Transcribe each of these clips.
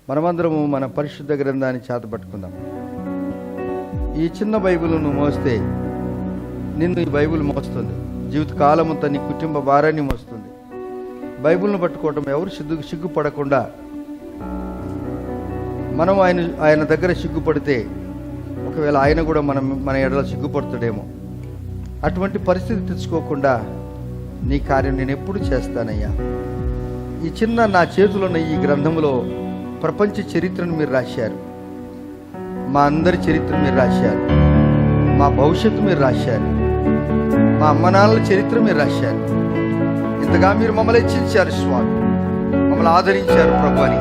మనమందరము మన పరిశుద్ధ గ్రంథాన్ని చేతపట్టుకుందాం. ఈ చిన్న బైబిల్ను మోస్తే నిన్ను ఈ బైబిల్ మోస్తుంది. జీవితకాలమంతా నీ కుటుంబ భారాన్ని మోస్తుంది. బైబిల్ను పట్టుకోవటం ఎవరు సిగ్గుపడకుండా మనం ఆయన దగ్గర సిగ్గుపడితే ఒకవేళ ఆయన కూడా మన ఎడల సిగ్గుపడుతాడేమో. అటువంటి పరిస్థితి తెచ్చుకోకుండా నీ కార్యం నేను ఎప్పుడు చేస్తానయ్యా. ఈ చిన్న నా చేతిలో ఉన్న ఈ గ్రంథంలో ప్రపంచ చరిత్రను మీరు రాశారు, మా అందరి చరిత్ర మీరు రాశారు, మా భవిష్యత్తు మీరు రాశారు, మా అమ్మ నాన్నల చరిత్ర మీరు రాశారు. ఇంతగా మీరు మమ్మల్ని హెచ్చించారు స్వామి, మమ్మల్ని ఆదరించారు ప్రభు అని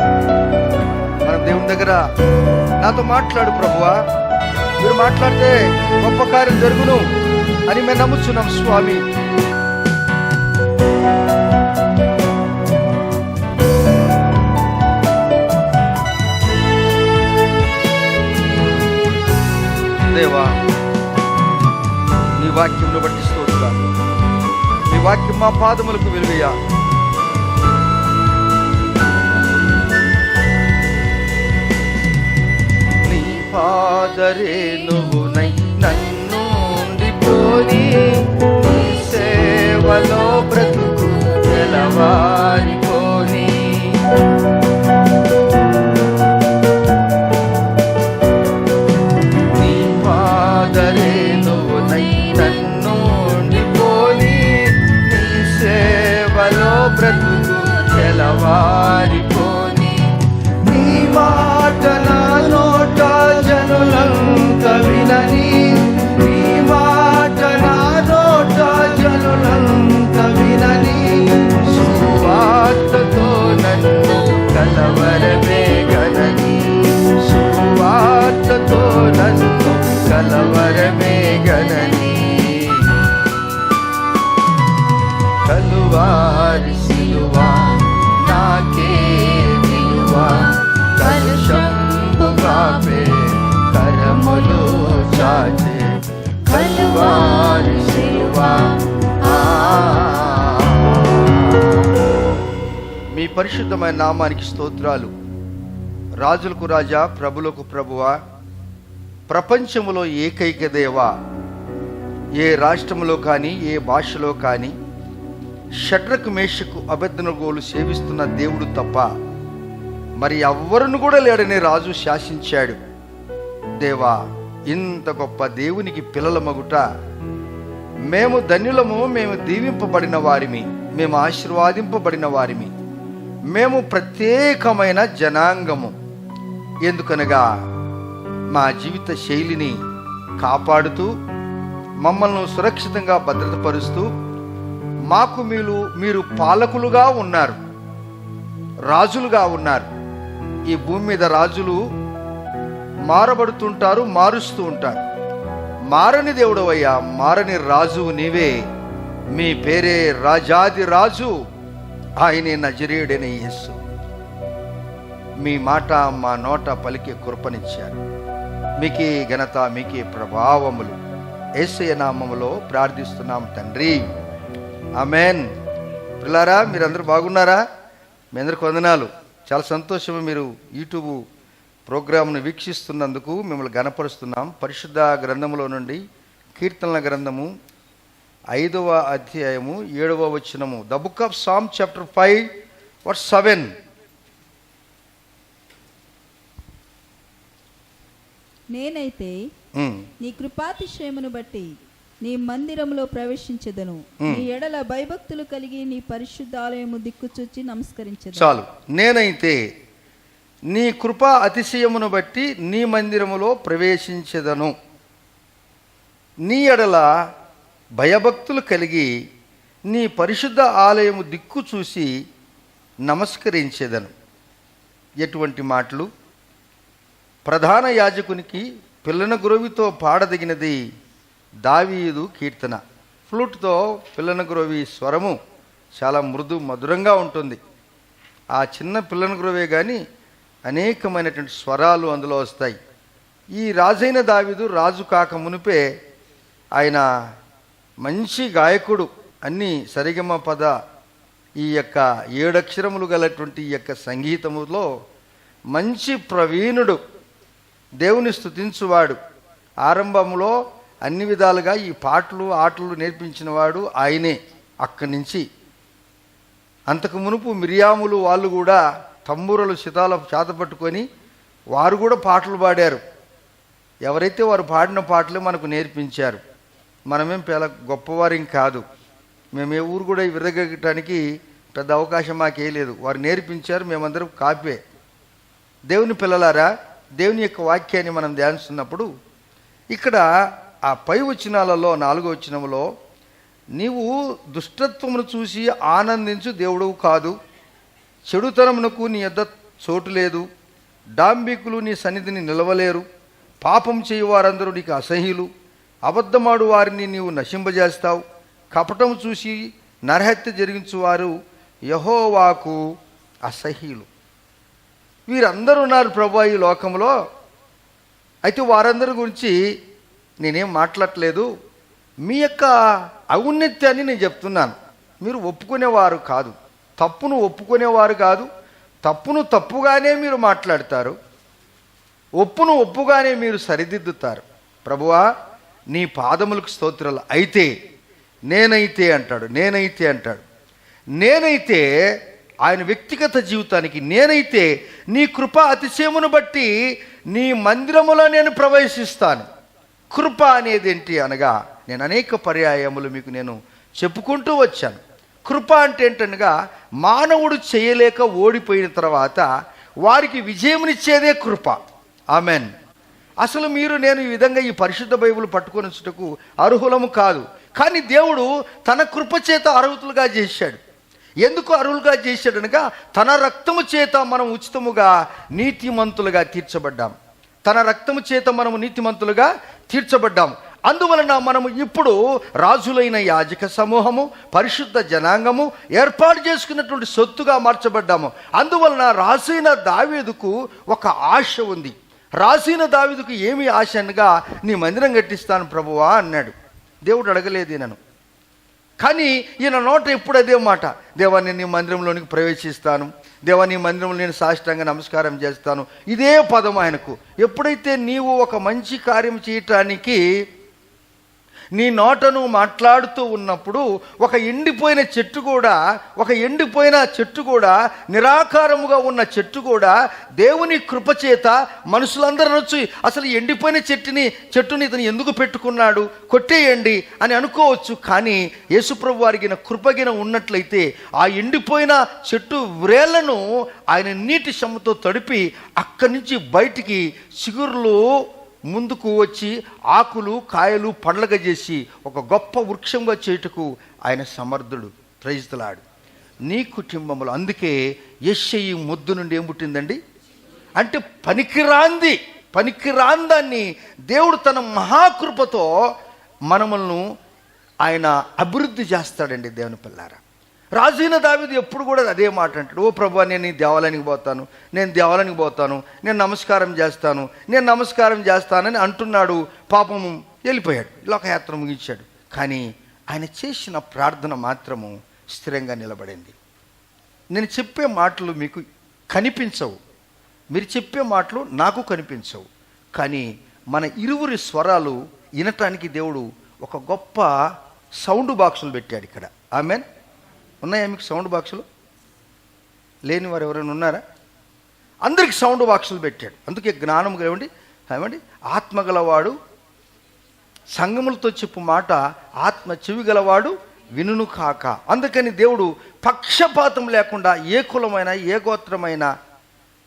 మనం దేవుని దగ్గర నాతో మాట్లాడు ప్రభువా, మీరు మాట్లాడితే గొప్ప కార్యం జరుగును అని మేము నమ్ముచున్నాం స్వామి. దేవా, నీ వాక్యంను బట్టి స్తోత్రాలు. నీ వాక్యం మా పాదములకు వెలుగయ్యా. నీ పాదరేణువునై నన్ను ఉండిపోని, నీ సేవలో బ్రతుకు తెలవారిపోని. బ్రతుకు తెలవారిపోని, నీ మాట నా నోట జనులంత వినని, నీ మాట నా నోట జనులంత వినని. సువార్తతో నన్ను కలవరమేగనని, సువార్తతో నన్ను కలవరమేగనని. కలువారి సిలువా నాకే విలువా, కలుషంబుగాపే కరములు చాచే. కలువారి సిలువా. మీ పరిశుద్ధమైన నామానికి స్తోత్రాలు. రాజులకు రాజా, ప్రభులకు ప్రభువా, ప్రపంచములో ఏకైక దేవా, ఏ రాష్ట్రంలో కానీ ఏ భాషలో కానీ షడ్రకు మేషకు అబెద్నెగోలు సేవిస్తున్న దేవుడు తప్ప మరి ఎవ్వరును కూడా లేడని రాజు శాసించాడు. దేవా, ఇంత గొప్ప దేవునికి పిల్లల మగుట మేము ధన్యులము, మేము దీవింపబడిన వారిమి, మేము ఆశీర్వాదింపబడిన వారిమి, మేము ప్రత్యేకమైన జనాంగము. ఎందుకనగా మా జీవిత శైలిని కాపాడుతూ మమ్మల్ని సురక్షితంగా భద్రతపరుస్తూ మాకు మీరు పాలకులుగా ఉన్నారు, రాజులుగా ఉన్నారు. ఈ భూమి మీద రాజులు మారబడుతుంటారు, మారుస్తూ ఉంటారు. మారని దేవుడవయ్యా, మారని రాజువు నీవే. మీ పేరే రాజాది రాజు, ఆయనే నజరేయుడైన యేసు. మీ మాట మా నోట పలికే కృపనిచ్చారు. మీకే ఘనత, మీకే ప్రభావములు. యేసయ్య నామములో ప్రార్థిస్తున్నాం తండ్రి, ఆమేన్. పిల్లారా, మీరందరూ బాగున్నారా? మీ అందరికి వందనాలు. చాలా సంతోషము, మీరు యూట్యూబ్ ప్రోగ్రామ్ను వీక్షిస్తున్నందుకు మిమ్మల్ని గణపరుస్తున్నాం. పరిశుద్ధ గ్రంథములో నుండి కీర్తనల గ్రంథము 5వ అధ్యాయము 7వ వచనము. The book of psalm chapter 5 verse 7. నేనైతే నీ కృపాతిశయమును బట్టి నీ మందిరములో ప్రవేశించెదను, నీ ఎడల భయభక్తులు కలిగి నీ పరిశుద్ధాలయము దిక్కుచూచి నమస్కరించెదను. చాలు. నేనైతే నీ కృపా అతిశయమును బట్టి నీ మందిరములో ప్రవేశించెదను, నీ ఎడల భయభక్తులు కలిగి నీ పరిశుద్ధ ఆలయము దిక్కు చూసి నమస్కరించెదను. ఎటువంటి మాటలు! ప్రధాన యాజకునికి పిల్లన గురవితో పాడదగినది దావీదు కీర్తన. ఫ్లూట్తో పిల్లన గురవి స్వరము చాలా మృదు మధురంగా ఉంటుంది. ఆ చిన్న పిల్లన గురవే కానీ అనేకమైనటువంటి స్వరాలు అందులో వస్తాయి. ఈ రాజైన దావీదు రాజు కాక మునిపే ఆయన మంచి గాయకుడు. అన్ని సరిగమ పద ఈ యొక్క 7 అక్షరములు గలటువంటి ఈ యొక్క సంగీతములో మంచి ప్రవీణుడు, దేవుని స్తుతించువాడు. ఆరంభంలో అన్ని విధాలుగా ఈ పాటలు ఆటలు నేర్పించినవాడు ఆయనే. అక్కడి నుంచి అంతకు మునుపు మిరియాములు వాళ్ళు కూడా తంబూరలు సితాల చేతపట్టుకొని వారు కూడా పాటలు పాడారు. ఎవరైతే వారు పాడిన పాటలే మనకు నేర్పించారు. మనమేం చాలా గొప్పవారేం కాదు. మేము ఏ ఊరు కూడా విరగటానికి పెద్ద అవకాశం మాకే లేదు. వారు నేర్పించారు, మేమందరం కాపే. దేవుని పిల్లలారా, దేవుని యొక్క వాక్యాన్ని మనం ధ్యానిస్తున్నప్పుడు ఇక్కడ ఆ పై వచనాలలో 4వ వచనంలో, నీవు దుష్టత్వమును చూసి ఆనందించు దేవుడవు కాదు, చెడుతనమునకు నీ యొద్ద చోటు లేదు, డాంబికులు నీ సన్నిధిని నిలవలేరు, పాపం చేయు వారందరూ నీకు అసహ్యులు, అబద్ధమాడు వారిని నీవు నశింపజేస్తావు, కపటం చూసి నరహత్య జరిగించువారు యెహోవాకు అసహ్యులు. వీరందరూ ఉన్నారు ప్రభు ఈ లోకంలో. అయితే వారందరి గురించి నేనేం మాట్లాడట్లేదు. మీ యొక్క ఔన్నత్యాన్ని నేను చెప్తున్నాను. మీరు ఒప్పుకునేవారు కాదు, తప్పును ఒప్పుకునేవారు కాదు. తప్పును తప్పుగానే మీరు మాట్లాడతారు, ఒప్పును ఒప్పుగానే మీరు సరిదిద్దుతారు. ప్రభువా, నీ పాదములకు స్తోత్రాలు. అయితే నేనైతే అంటాడు, నేనైతే అంటాడు. నేనైతే ఆయన వ్యక్తిగత జీవితానికి, నేనైతే నీ కృప అతిశయమును బట్టి నీ మందిరములో నేను ప్రవేశిస్తాను. కృప అనేది ఏంటి అనగా, నేను అనేక పర్యాయములు మీకు నేను చెప్పుకుంటూ వచ్చాను. కృప అంటే ఏంటనగా, మానవుడు చేయలేక ఓడిపోయిన తర్వాత వారికి విజయమునిచ్చేదే కృప. ఆమెన్. అసలు మీరు నేను ఈ విధంగా ఈ పరిశుద్ధ బైబిల్ పట్టుకొని వచ్చుటకు అర్హులము కాదు. కానీ దేవుడు తన కృప చేత అర్హులుగా చేశాడు. ఎందుకు అర్హులుగా చేశాడనగా, తన రక్తము చేత మనం ఉచితముగా నీతిమంతులుగా తీర్చబడ్డాం. తన రక్తము చేత మనము నీతిమంతులుగా తీర్చబడ్డాం. అందువలన మనము ఇప్పుడు రాజులైన యాజక సమూహము, పరిశుద్ధ జనాంగము ఏర్పాటు చేసుకున్నటువంటి సొత్తుగా మార్చబడ్డాము. అందువలన రాజైన దావీదుకు ఒక ఆశ ఉంది. రాజైన దావీదుకు ఏమి ఆశ అనగా, నీ మందిరం కట్టిస్తాను ప్రభువా అన్నాడు. దేవుడు అడగలేదు ఈయనను. కానీ ఈయన నోట ఎప్పుడు అదే మాట, దేవా నేను నీ మందిరంలోనికి ప్రవేశిస్తాను, దేవా నీ మందిరంలో నేను సాష్టాంగ నమస్కారం చేస్తాను. ఇదే పదం ఆయనకు. ఎప్పుడైతే నీవు ఒక మంచి కార్యం చేయటానికి నీ నోటను మాట్లాడుతూ ఉన్నప్పుడు, ఒక ఎండిపోయిన చెట్టు కూడా నిరాకారముగా ఉన్న చెట్టు కూడా దేవుని కృపచేత మనుషులందరూ వచ్చి, అసలు ఎండిపోయిన చెట్టుని ఇతను ఎందుకు పెట్టుకున్నాడు, కొట్టేయండి అని అనుకోవచ్చు. కానీ యేసుప్రభు వారికి కృపగిన ఉన్నట్లయితే ఆ ఎండిపోయిన చెట్టు వ్రేళ్లను ఆయన నీటి శమ్మతో తడిపి అక్కడి నుంచి బయటికి చిగుర్లు ముందుకు వచ్చి ఆకులు కాయలు పండ్లగా చేసి ఒక గొప్ప వృక్షంగా చేయుటకు ఆయన సమర్థుడు. Praise the Lord. నీ కుటుంబంలో అందుకే యెషయి మొద్దు నుండి ఏం పుట్టిందండి అంటే పనికిరాందాన్ని దేవుడు తన మహాకృపతో మనములను ఆయన అభివృద్ధి చేస్తాడండి. దేవుని పిల్లారా, రాజైన దావీదు ఎప్పుడు కూడా అదే మాట అంటాడు, ఓ ప్రభువా నేను దేవాలయానికి పోతాను, నేను నమస్కారం చేస్తానని అంటున్నాడు. పాపము వెళ్ళిపోయాడు, లోకయాత్ర ముగించాడు. కానీ ఆయన చేసిన ప్రార్థన మాత్రము స్థిరంగా నిలబడింది. నేను చెప్పే మాటలు మీకు కనిపించవు, మీరు చెప్పే మాటలు నాకు కనిపించవు. కానీ మన ఇరువురి స్వరాలు వినటానికి దేవుడు ఒక గొప్ప సౌండ్ బాక్సులు పెట్టాడు ఇక్కడ. ఆమెన్. ఉన్నాయా మీకు సౌండ్ బాక్సులు? లేని వారు ఎవరైనా ఉన్నారా? అందరికి సౌండ్ బాక్సులు పెట్టాడు. అందుకే జ్ఞానం ఏమండి ఆత్మగలవాడు సంగములతో చెప్పు మాట ఆత్మ చెవి గలవాడు వినును కాక. అందుకని దేవుడు పక్షపాతం లేకుండా ఏ కులమైనా, ఏ గోత్రమైనా,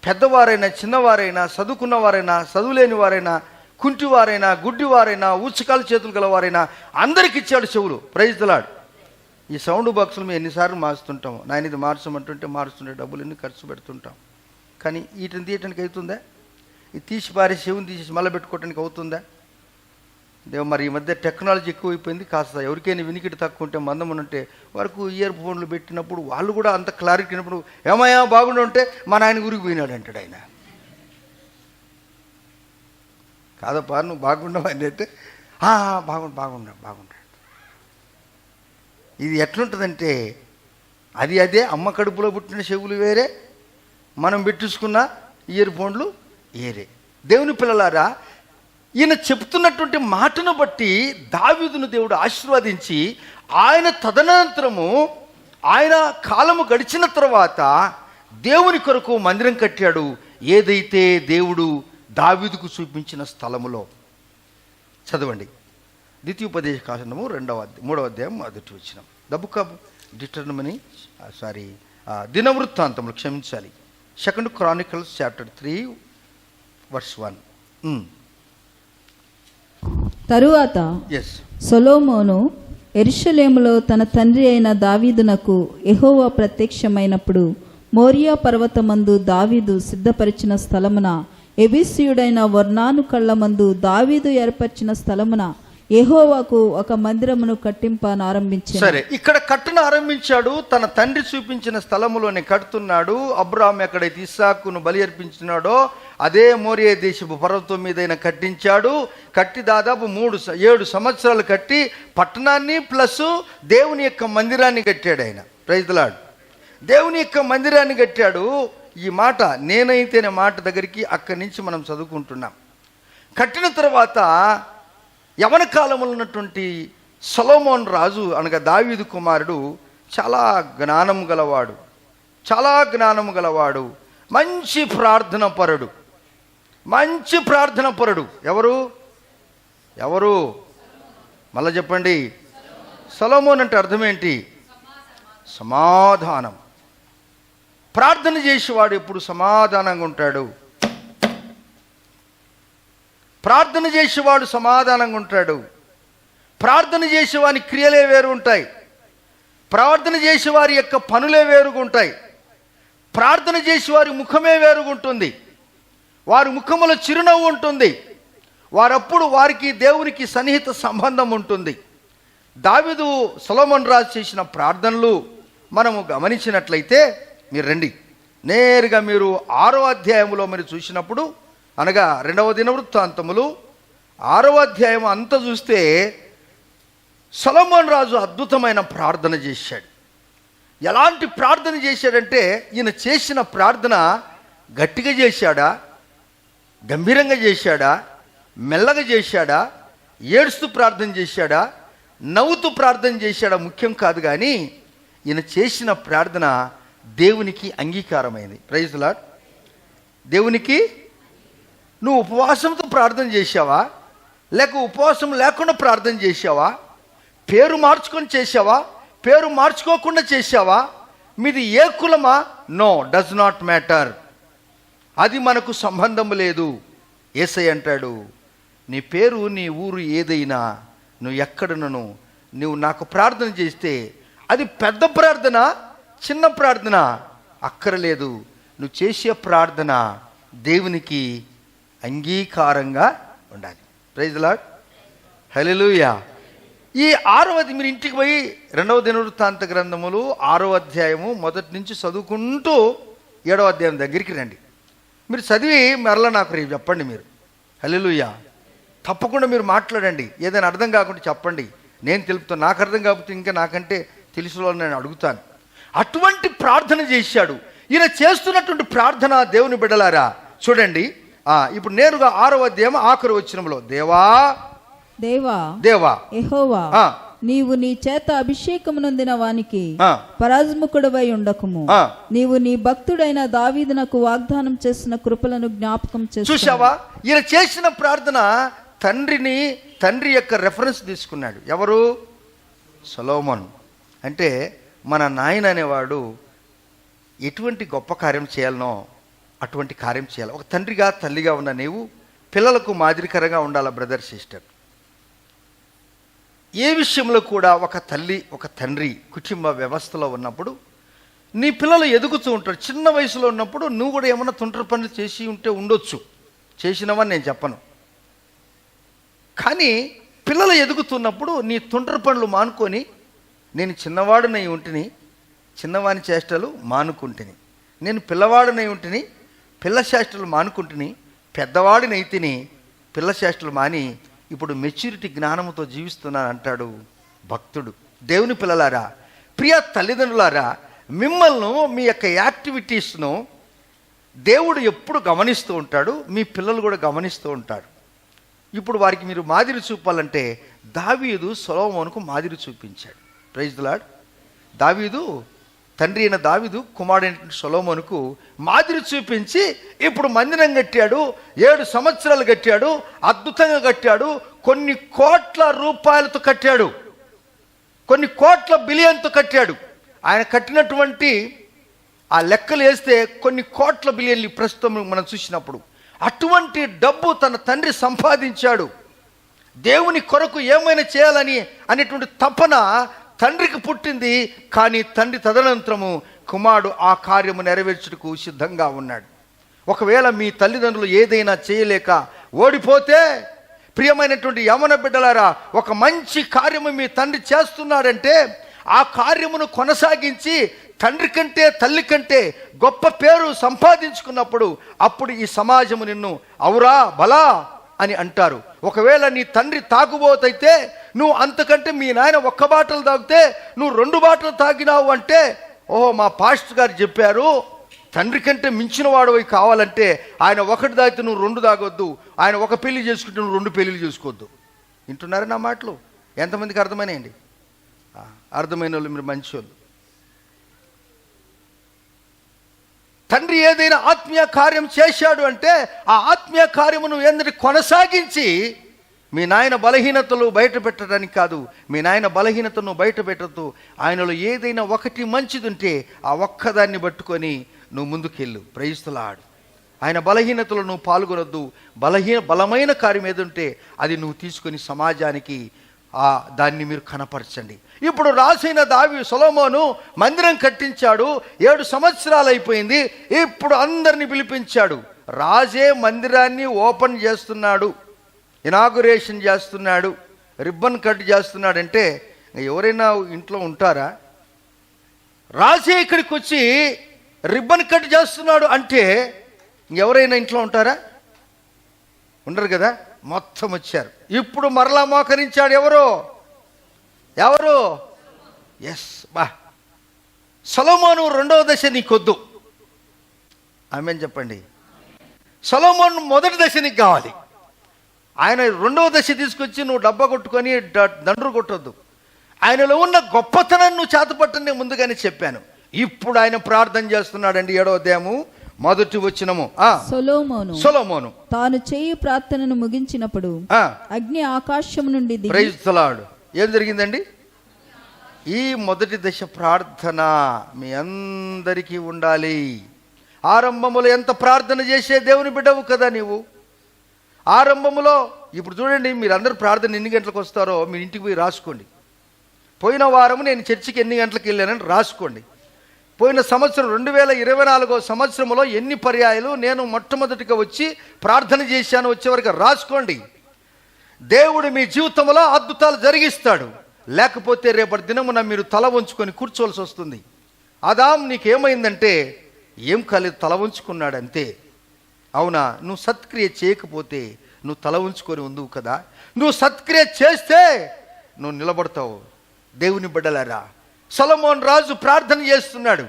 పెద్దవారైనా, చిన్నవారైనా, చదువుకున్నవారైనా, చదువులేని వారైనా, కుంటివారైనా, గుడ్డివారైనా, ఊచకాల చేతులు గలవారైనా అందరికి ఇచ్చాడు చెవులు. Praise the Lord. ఈ సౌండ్ బాక్సులు మేము ఎన్నిసార్లు మార్చుతుంటాము. నాయన ఇది మార్చమంటుంటే మారుస్తుంటే డబ్బులు ఎన్ని ఖర్చు పెడుతుంటాం. కానీ వీటిని తీయటానికి అవుతుందా? ఇది తీసి పారేసి చెవుని తీసేసి మళ్ళీ పెట్టుకోవటానికి అవుతుందా? మరి ఈ మధ్య టెక్నాలజీ ఎక్కువైపోయింది. కాస్త ఎవరికైనా వినికిడి తక్కువ ఉంటే, మందం ఉంటే వరకు ఇయర్ ఫోన్లు పెట్టినప్పుడు వాళ్ళు కూడా అంత క్లారిటీ ఉన్నప్పుడు, ఏమయ్యా బాగుండి ఉంటే మా నాయన గురికి పోయినాడు అంటాడు ఆయన. కాదప్పా నువ్వు బాగుండవు అని అంటే బాగుండా. ఇది ఎట్లుంటుందంటే, అదే అమ్మ కడుపులో పుట్టిన చెవులు వేరే, మనం పెట్టించుకున్న ఇయర్ ఫోన్లు ఏరే. దేవుని పిల్లలారా, ఈయన చెప్తున్నటువంటి మాటను బట్టి దావీదును దేవుడు ఆశీర్వదించి ఆయన తదనంతరము ఆయన కాలము గడిచిన తర్వాత దేవుని కొరకు మందిరం కట్టాడు, ఏదైతే దేవుడు దావీదుకు చూపించిన స్థలములో. చదవండి ద్వితీయోపదేశ కాండము 3వ అధ్యాయం 1వ వచనం. ద బుక్ ఆఫ్ డిటర్మినీ దినవృత్తాంతములు, క్షమించాలి, 2 Chronicles chapter 3 verse 1. తరువాత సొలొమోను యెరూషలేములో తన తండ్రి అయిన దావీదునకు యెహోవా ప్రత్యక్షమైనప్పుడు మోరియా పర్వతమందు దావీదు సిద్ధపరిచిన స్థలమున, ఎబీసీయుడైన ఒర్నాను కళ్ళమందు దావీదు ఏర్పరిచిన స్థలమున యెహోవాకు ఒక మందిరమును కట్టింపనారంభించాడు. సరే, ఇక్కడ కట్టున ఆరంభించాడు. తన తండ్రి చూపించిన స్థలములోనే కడుతున్నాడు. అబ్రాహాం ఎక్కడైతే ఇస్సాకును బలి అర్పించినాడో అదే మోరియా దేశపు పర్వతం మీద కట్టించాడు. కట్టి దాదాపు 7 సంవత్సరాలు కట్టి పట్టణాన్ని ప్లస్ దేవుని యొక్క మందిరాన్ని కట్టాడు ఆయన. Praise the Lord. దేవుని యొక్క మందిరాన్ని కట్టాడు. ఈ మాట నేనైతేనే మాట దగ్గరికి అక్కడి నుంచి మనం చదువుకుంటున్నాం. కట్టిన తర్వాత యవన కాలంలో ఉన్నటువంటి సొలొమోన్ రాజు అనగా దావీదు కుమారుడు చాలా జ్ఞానం గలవాడు, మంచి ప్రార్థన పరుడు. ఎవరు మళ్ళా చెప్పండి. సొలొమోన్ అంటే అర్థం ఏంటి? సమాధానం. ప్రార్థన చేసేవాడు ఎప్పుడు సమాధానంగా ఉంటాడు. ప్రార్థన చేసేవాడు సమాధానంగా ఉంటాడు. ప్రార్థన చేసేవాని క్రియలే వేరు ఉంటాయి. ప్రార్థన చేసేవారి యొక్క పనులే వేరుగా ఉంటాయి. ప్రార్థన చేసేవారి ముఖమే వేరుగా ఉంటుంది. వారి ముఖములో చిరునవ్వు ఉంటుంది. వారికి దేవునికి సన్నిహిత సంబంధం ఉంటుంది. దావీదు సొలొమోను రాజు చేసిన ప్రార్థనలు మనము గమనించినట్లయితే, మీరు రండి నేరుగా మీరు 6వ అధ్యాయంలో మీరు చూసినప్పుడు, అనగా 2వ దినవృత్తాంతములు 6వ అధ్యాయం అంతా చూస్తే సొలొమోను రాజు అద్భుతమైన ప్రార్థన చేశాడు. ఎలాంటి ప్రార్థన చేశాడంటే, ఈయన చేసిన ప్రార్థన గట్టిగా చేశాడా, గంభీరంగా చేశాడా, మెల్లగా చేశాడా, ఏడుస్తూ ప్రార్థన చేశాడా, నవ్వుతూ ప్రార్థన చేశాడా ముఖ్యం కాదు, కానీ ఈయన చేసిన ప్రార్థన దేవునికి అంగీకారమైంది. Praise the lord. దేవునికి నువ్వు ఉపవాసంతో ప్రార్థన చేశావా, లేక ఉపవాసం లేకుండా ప్రార్థన చేశావా, పేరు మార్చుకొని చేశావా, పేరు మార్చుకోకుండా చేశావా, మీది ఏ కులమా, నో, డస్ నాట్ మ్యాటర్, అది మనకు సంబంధం లేదు. యేసయ్య అంటాడు, నీ పేరు నీ ఊరు ఏదైనా, నువ్వు ఎక్కడనను నువ్వు నాకు ప్రార్థన చేస్తే అది పెద్ద ప్రార్థన చిన్న ప్రార్థన అక్కరలేదు, నువ్వు చేసే ప్రార్థన దేవునికి అంగీకారంగా ఉండాలి. Praise the lord. హల్లెలూయా. ఈ 6వది మీరు ఇంటికి పోయి 2వ దినవృత్తాంత గ్రంథములు 6వ అధ్యాయము మొదటి నుంచి చదువుకుంటూ 7వ అధ్యాయం దగ్గరికి రండి. మీరు చదివి మరలా నాకు రేపు చెప్పండి. మీరు హల్లెలూయా. తప్పకుండా మీరు మాట్లాడండి. ఏదైనా అర్థం కాకుండా చెప్పండి, నేను తెలుపుతాను. నాకు అర్థం కాకపోతే ఇంకా నాకంటే తెలుసులో నేను అడుగుతాను. అటువంటి ప్రార్థన చేశాడు. ఈయన చేస్తున్నటువంటి ప్రార్థన దేవుని బిడ్డలారా చూడండి. ఇప్పుడు నేరుగా 6వ అధ్యాయం ఆఖరి వచనంలో, దేవా యెహోవా, నీవు నీ చేత అభిషేకమునొందిన వానికి పరాజ్ముఖుడవై ఉండకుము. నీవు నీ భక్తుడైన దావీదునకు వాగ్దానం చేసిన కృపలను జ్ఞాపకం చేసి. చూశావా, ఈయన చేసిన ప్రార్థన తండ్రి యొక్క రెఫరెన్స్ తీసుకున్నాడు. ఎవరు? సొలొమోను. అంటే మన నాయన అనేవాడు ఎటువంటి గొప్ప కార్యం చేయాలనో అటువంటి కార్యం చేయాలి. ఒక తండ్రిగా తల్లిగా ఉన్న నీవు పిల్లలకు మాదిరికరంగా ఉండాలి. బ్రదర్ సిస్టర్, ఏ విషయంలో కూడా ఒక తల్లి ఒక తండ్రి కుటుంబ వ్యవస్థలో ఉన్నప్పుడు నీ పిల్లలు ఎదుగుతూ ఉంటారు. చిన్న వయసులో ఉన్నప్పుడు నువ్వు కూడా ఏమన్నా తుంటరి పనులు చేసి ఉంటే ఉండొచ్చు, చేసినవని నేను చెప్పను. కానీ పిల్లలు ఎదుగుతున్నప్పుడు నీ తుంటరి పనులు మానుకొని, నేను చిన్నవాడునై ఉంటిని, చిన్నవాని చేష్టలు మానుకుంటుని, నేను పిల్లవాడునై ఉంటిని, పిల్ల చేష్టలు మానుకుంటుని, పెద్దవాడినైతిని, పిల్ల చేష్టలు మాని ఇప్పుడు మెచ్యూరిటీ జ్ఞానంతో జీవిస్తున్నాను అంటాడు భక్తుడు. దేవుని పిల్లలారా, ప్రియ తల్లిదండ్రులారా, మిమ్మల్ని మీ యొక్క యాక్టివిటీస్ను దేవుడు ఎప్పుడు గమనిస్తూ ఉంటాడు, మీ పిల్లలు కూడా గమనిస్తూ ఉంటారు. ఇప్పుడు వారికి మీరు మాదిరి చూపాలంటే దావీదు సొలొమోనుకు మాదిరి చూపించాడు. Praise the Lord. దావీదు తండ్రి అయిన దావీదు కుమారుడైన సొలొమోనుకు మాదిరి చూపించి ఇప్పుడు మందిరం కట్టాడు. 7 సంవత్సరాలు కట్టాడు, అద్భుతంగా కట్టాడు. కొన్ని కోట్ల రూపాయలతో కట్టాడు, కొన్ని కోట్ల బిలియన్తో కట్టాడు. ఆయన కట్టినటువంటి ఆ లెక్కలు వేస్తే కొన్ని కోట్ల బిలియన్లు ప్రస్తుతం మనం చూసినప్పుడు. అటువంటి డబ్బు తన తండ్రి సంపాదించాడు. దేవుని కొరకు ఏమైనా చేయాలని అనేటువంటి తపన తండ్రికి పుట్టింది. కానీ తండ్రి తదనంతరము కుమారుడు ఆ కార్యము నెరవేర్చుటకు సిద్ధంగా ఉన్నాడు. ఒకవేళ మీ తల్లిదండ్రులు ఏదైనా చేయలేక ఓడిపోతే, ప్రియమైనటువంటి యవన బిడ్డలారా, ఒక మంచి కార్యము మీ తండ్రి చేస్తున్నాడంటే ఆ కార్యమును కొనసాగించి తండ్రి కంటే తల్లి కంటే గొప్ప పేరు సంపాదించుకున్నప్పుడు అప్పుడు ఈ సమాజము నిన్ను అవురా బలా అని అంటారు. ఒకవేళ నీ తండ్రి తాగుబోతైతే నువ్వు అంతకంటే మీ నాయన 1 బాటలు తాగితే నువ్వు 2 బాటలు తాగినావు అంటే, ఓహో మా పాస్టర్ గారు చెప్పారు, తండ్రి కంటే మించిన వాడు కావాలంటే ఆయన 1 తాగితే నువ్వు 2 తాగొద్దు, ఆయన 1 పెళ్లి చేసుకుంటే నువ్వు 2 పెళ్లిళ్ళు చేసుకోవద్దు. వింటున్నారా నా మాటలు? ఎంతమందికి అర్థమైనాయండి? అర్థమైన వాళ్ళు మీరు మంచి వాళ్ళు. తండ్రి ఏదైనా ఆత్మీయ కార్యం చేశాడు అంటే ఆ ఆత్మీయ కార్యమును ఏంటంటే కొనసాగించి, మీ నాయన బలహీనతలు బయట పెట్టడానికి కాదు, మీ నాయన బలహీనతను బయట పెట్టద్దు. ఆయనలో ఏదైనా ఒకటి మంచిది ఉంటే ఆ ఒక్కదాన్ని పట్టుకొని నువ్వు ముందుకెళ్ళు. Praise the lord. ఆయన బలహీనతలో నువ్వు పాల్గొనొద్దు. బలమైన కార్యం ఏదుంటే అది నువ్వు తీసుకొని సమాజానికి దాన్ని మీరు కనపరచండి. ఇప్పుడు రాసిన సొలొమోను మందిరం కట్టించాడు. 7 సంవత్సరాలు అయిపోయింది. ఇప్పుడు అందరిని పిలిపించాడు. రాజే మందిరాన్ని ఓపెన్ చేస్తున్నాడు, ఇనాగురేషన్ చేస్తున్నాడు, రిబ్బన్ కట్ చేస్తున్నాడంటే ఎవరైనా ఇంట్లో ఉంటారా? రాజే ఇక్కడికి వచ్చి రిబ్బన్ కట్ చేస్తున్నాడు అంటే ఎవరైనా ఇంట్లో ఉంటారా? ఉండరు కదా. మొత్తం వచ్చారు. ఇప్పుడు మరలా మోకరించాడు. ఎవరు? ఎస్ బా. సొలొమోను 2వ దశ నీకొద్దు. ఆమేన్ చెప్పండి. సొలొమోను 1వ దశ నీకు కావాలి. ఆయన 2వ దశ తీసుకొచ్చి నువ్వు డబ్బా కొట్టుకొని దండ్రు కొట్టొద్దు. ఆయనలో ఉన్న గొప్పతనం నువ్వు చేతపట్టని ముందుగానే చెప్పాను. ఇప్పుడు ఆయన ప్రార్థన చేస్తున్నాడండి. 7వ అధ్యాయము 1వ వచనము. సొలొమోను తాను చేయు ప్రార్థనను ముగించినప్పుడు అగ్ని ఆకాశం నుండి దిగి. Praise the Lord. ఏం జరిగిందండి? ఈ 1వ దశ ప్రార్థన మీ అందరికీ ఉండాలి. ఆరంభములో ఎంత ప్రార్థన చేసే దేవుని బిడ్డవు కదా నీవు. ఆరంభములో ఇప్పుడు చూడండి, మీరందరూ ప్రార్థన ఎన్ని గంటలకు వస్తారో మీ ఇంటికి పోయి రాసుకోండి. పోయిన వారం నేను చర్చికి ఎన్ని గంటలకు వెళ్ళానని రాసుకోండి. పోయిన సంవత్సరం 2024 సంవత్సరంలో ఎన్ని పర్యాయాలు నేను మొట్టమొదటిగా వచ్చి ప్రార్థన చేశాను వచ్చే వరకు రాసుకోండి. దేవుడు మీ జీవితంలో అద్భుతాలు జరిగిస్తాడు. లేకపోతే రేపటి దినమున మీరు తల వంచుకొని కూర్చోవలసి వస్తుంది. ఆదాం నీకేమైందంటే ఏం కాలేదు, తల వంచుకున్నాడు అంతే. అవునా? నువ్వు సత్క్రియ చేయకపోతే నువ్వు తల ఉంచుకొని ఉందువు కదా. నువ్వు సత్క్రియ చేస్తే నువ్వు నిలబడతావు. దేవుని బిడ్డలారా, సొలొమోను రాజు ప్రార్థన చేస్తున్నాడు.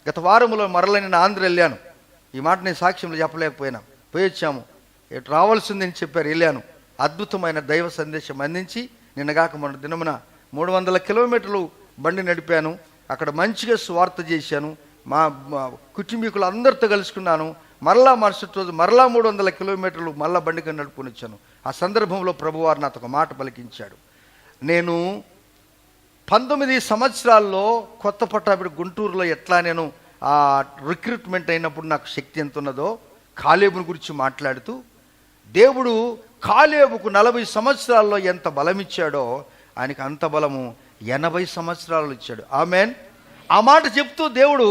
గత వారములో మరల నేను ఆంధ్ర వెళ్ళాను. ఈ మాట నేను సాక్ష్యంలో చెప్పలేకపోయినా. పోయి వచ్చాము. ఎటు రావాల్సిందని చెప్పారు, వెళ్ళాను. అద్భుతమైన దైవ సందేశం అందించి నిన్నగాక మొన్న దినమున 300 కిలోమీటర్లు బండి నడిపాను. అక్కడ మంచిగా స్వార్థ చేశాను. మా కుటుంబీకులు అందరితో కలుసుకున్నాను. మరలా మరుసటి రోజు మరలా 300 కిలోమీటర్లు మరలా బండిగా నడుపుకొని వచ్చాను. ఆ సందర్భంలో ప్రభువారు నాతో ఒక మాట పలికించాడు. నేను 19 సంవత్సరాల్లో కొత్త పట్టాభిడి గుంటూరులో ఎట్లా నేను ఆ రిక్రూట్మెంట్ అయినప్పుడు నాకు శక్తి ఎంత ఉన్నదో కాలేబుని గురించి మాట్లాడుతూ, దేవుడు కాలేబుకు 40 సంవత్సరాల్లో ఎంత బలం ఇచ్చాడో ఆయనకు అంత బలము 80 సంవత్సరాలు ఇచ్చాడు. ఆమేన్. ఆ మాట చెప్తూ దేవుడు,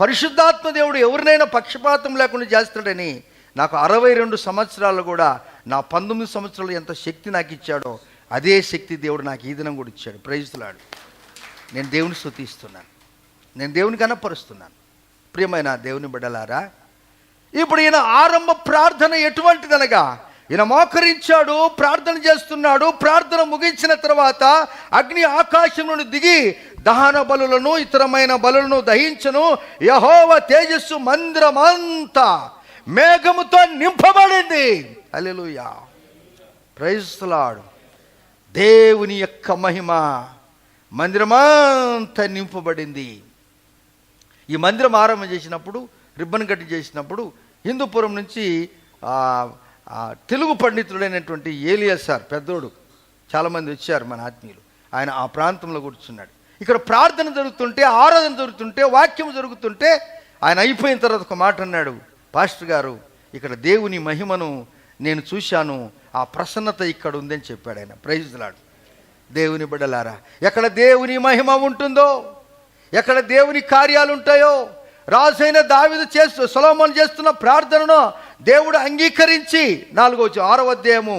పరిశుద్ధాత్మ దేవుడు ఎవరినైనా పక్షపాతం లేకుండా చేస్తాడని నాకు 62 సంవత్సరాలు కూడా నా 19 సంవత్సరాలు ఎంత శక్తి నాకు ఇచ్చాడో అదే శక్తి దేవుడు నాకు ఈ దినం కూడా ఇచ్చాడు. Praise the Lord. నేను దేవుని స్తుతిస్తున్నాను, నేను దేవుని కనపరుస్తున్నాను. ప్రియమైన దేవుని బిడ్డలారా, ఇప్పుడు ఈయన ఆరంభ ప్రార్థన ఎటువంటిదనగా, ఈయన మోకరించాడు, ప్రార్థన చేస్తున్నాడు. ప్రార్థన ముగించిన తర్వాత అగ్ని ఆకాశం నుండి దిగి దహన బలులను ఇతరమైన బలులను దహించను. యెహోవా తేజస్సు మందిరమంతా మేఘముతో నింపబడింది. హల్లెలూయా, ప్రైజ్ ది లార్డ్. దేవుని యొక్క మహిమ మందిరమంతా నింపబడింది. ఈ మందిరం ఆరంభం చేసినప్పుడు, రిబ్బన్ కట్టి చేసినప్పుడు హిందూపురం నుంచి తెలుగు పండితుడైనటువంటి ఏలియా సార్ పెద్దోడు చాలామంది వచ్చారు, మన ఆత్మీయులు. ఆయన ఆ ప్రాంతంలో కూర్చున్నాడు. ఇక్కడ ప్రార్థన జరుగుతుంటే, ఆరాధన జరుగుతుంటే, వాక్యం జరుగుతుంటే ఆయన అయిపోయిన తర్వాత ఒక మాట అన్నాడు, పాస్టర్ గారు ఇక్కడ దేవుని మహిమను నేను చూశాను, ఆ ప్రసన్నత ఇక్కడ ఉందని చెప్పాడు ఆయన. Praise the Lord. దేవుని బిడ్డలారా, ఎక్కడ దేవుని మహిమ ఉంటుందో, ఎక్కడ దేవుని కార్యాలు ఉంటాయో, రాజైన దావీదు సొలొమోను చేస్తున్న ప్రార్థనను దేవుడు అంగీకరించి 6వ అధ్యాయము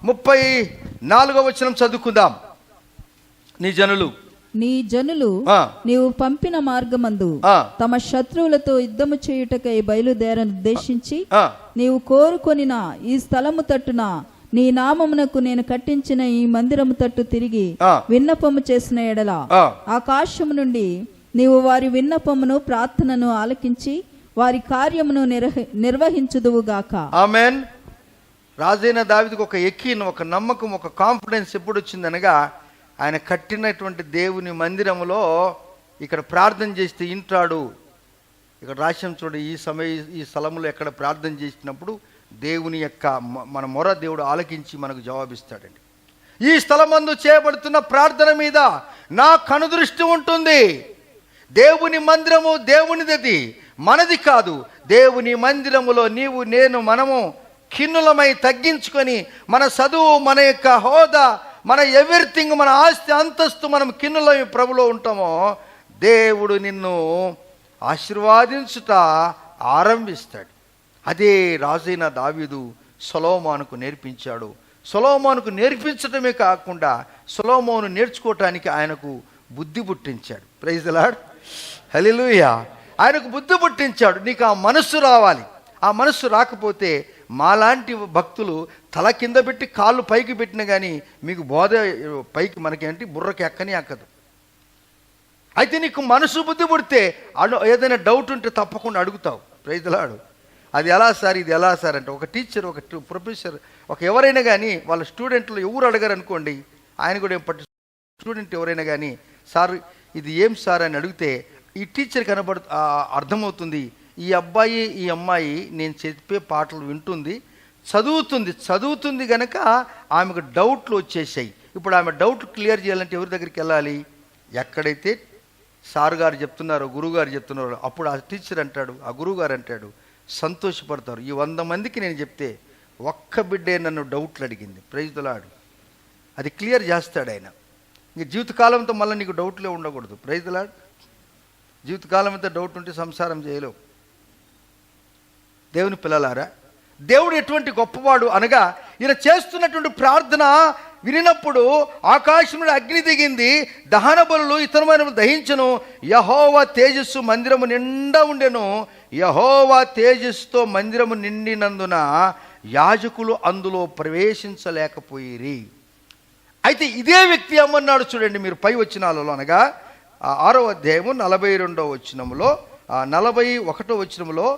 34వ వచనం చదువుకుందాం. నీ జనులు నీవు పంపిన మార్గమందు తమ శత్రువులతో యుద్ధము చేయుటకై బయలుదేరను ఉద్దేశించి నీవు కోరుకొనిన ఈ స్థలము తట్టున నీ నామమునకు నేను కట్టించిన ఈ మందిరము తట్టు తిరిగి విన్నపము చేసిన ఎడల ఆకాశము నుండి నీవు వారి విన్నపమును ప్రార్థనను ఆలకించి వారి కార్యమును నిర్వహించుదువుగాక. ఆమేన్. రాజైన దావీదుకు ఒక ఎక్కిన, ఒక నమ్మకం, ఒక కాన్ఫిడెన్స్ ఎప్పుడు వచ్చిందనగా ఆయన కట్టినటువంటి దేవుని మందిరములో ఇక్కడ ప్రార్థన చేస్తే ఇంటాడు. ఇక్కడ రాష్ట్రం చూడు, ఈ స్థలములో ఎక్కడ ప్రార్థన చేసినప్పుడు దేవుని యొక్క మన మొర దేవుడు ఆలకించి మనకు జవాబిస్తాడండి. ఈ స్థలమందు చేయబడుతున్న ప్రార్థన మీద నా కనుదృష్టి ఉంటుంది. దేవుని మందిరము దేవునిది, మనది కాదు. దేవుని మందిరములో నీవు నేను మనము ఖిన్నులమై తగ్గించుకొని మన చదువు, మన యొక్క హోదా, మన ఎవ్రీథింగ్, మన ఆస్తి అంతస్తు మనం ఖిన్నులమై ప్రభులో ఉంటామో దేవుడు నిన్ను ఆశీర్వాదించుట ఆరంభిస్తాడు. అదే రాజైన దావీదు సొలొమోనుకు నేర్పించాడు. సొలొమోనుకు నేర్పించడమే కాకుండా సొలొమోను నేర్చుకోవటానికి ఆయనకు బుద్ధి పుట్టించాడు. Praise the lord. హల్లెలూయా. ఆయనకు బుద్ధి పుట్టించాడు. నీకు ఆ మనస్సు రావాలి. ఆ మనస్సు రాకపోతే మాలాంటి భక్తులు తల కింద పెట్టి కాళ్ళు పైకి పెట్టినా కానీ మీకు బోధ పైకి మనకేంటి బుర్రకి ఎక్కదు. అయితే నీకు మనసు బుద్ధి పుడితే ఏదైనా డౌట్ ఉంటే తప్పకుండా అడుగుతావు. Praise the Lord. అది ఎలా సార్, ఇది ఎలా సార్ అంటే, ఒక టీచర్, ఒక ప్రొఫెసర్, ఒక ఎవరైనా కానీ వాళ్ళ స్టూడెంట్లు ఎవరు అడగారు అనుకోండి, ఆయన కూడా స్టూడెంట్ ఎవరైనా కానీ సార్ ఇది ఏం సార్ అని అడిగితే ఈ టీచర్కి అర్థమవుతుంది, ఈ అబ్బాయి ఈ అమ్మాయి నేను చెప్పే పాటలు వింటుంది, చదువుతుంది కనుక ఆమెకు డౌట్లు వచ్చేసాయి. ఇప్పుడు ఆమె డౌట్లు క్లియర్ చేయాలంటే ఎవరి దగ్గరికి వెళ్ళాలి? ఎక్కడైతే సార్ గారు చెప్తున్నారో, గురువుగారు చెప్తున్నారో అప్పుడు ఆ టీచర్ అంటాడు, ఆ గురువుగారు అంటాడు, సంతోషపడతారు. ఈ 100 మందికి నేను చెప్తే ఒక్క బిడ్డే నన్ను డౌట్లు అడిగింది. Praise the Lord. అది క్లియర్ చేస్తాడు ఆయన. ఇంక జీవితకాలంతో మళ్ళీ నీకు డౌట్లే ఉండకూడదు. Praise the Lord. జీవితకాలం అంతా డౌట్ ఉంటే సంసారం చేయలేవు. దేవుని పిల్లలారా, దేవుడు ఎటువంటి గొప్పవాడు అనగా ఈయన చేస్తున్నటువంటి ప్రార్థన వినినప్పుడు ఆకాశం నుండి అగ్ని దిగింది, దహన బలులు ఇతరమైన దహించను. యెహోవా తేజస్సు మందిరము నిండా ఉండెను. యెహోవా తేజస్సుతో మందిరము నిండినందున యాజకులు అందులో ప్రవేశించలేకపోయిరి. అయితే ఇదే వ్యక్తి ఏమన్నాడు చూడండి మీరు పై వచనాలలో, అనగా 6వ అధ్యాయము 42వ వచనములో 41వ వచనములో,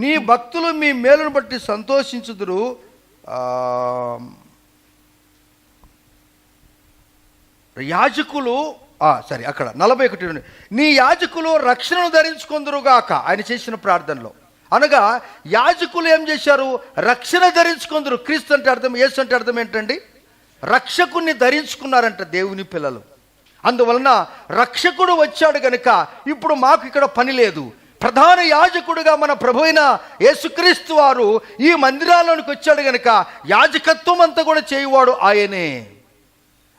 నీ భక్తులు మీ మేలును బట్టి సంతోషించుదురు. యాజకులు అక్కడ 41, నీ యాజకులు రక్షణను ధరించుకొందురుగాక. ఆయన చేసిన ప్రార్థనలో అనగా యాజకులు ఏం చేశారు? రక్షణ ధరించుకొందురు. క్రీస్తు అంటే అర్థం, యేసు అంటే అర్థం ఏంటండి? రక్షకుణ్ణి ధరించుకున్నారంట దేవుని పిల్లలు. అందువలన రక్షకుడు వచ్చాడు గనుక ఇప్పుడు మాకు ఇక్కడ పని లేదు. ప్రధాన యాజకుడుగా మన ప్రభువైన యేసుక్రీస్తు వారు ఈ మందిరాల్లోనికి వచ్చాడు గనుక యాజకత్వం అంతా కూడా చేయువాడు ఆయనే.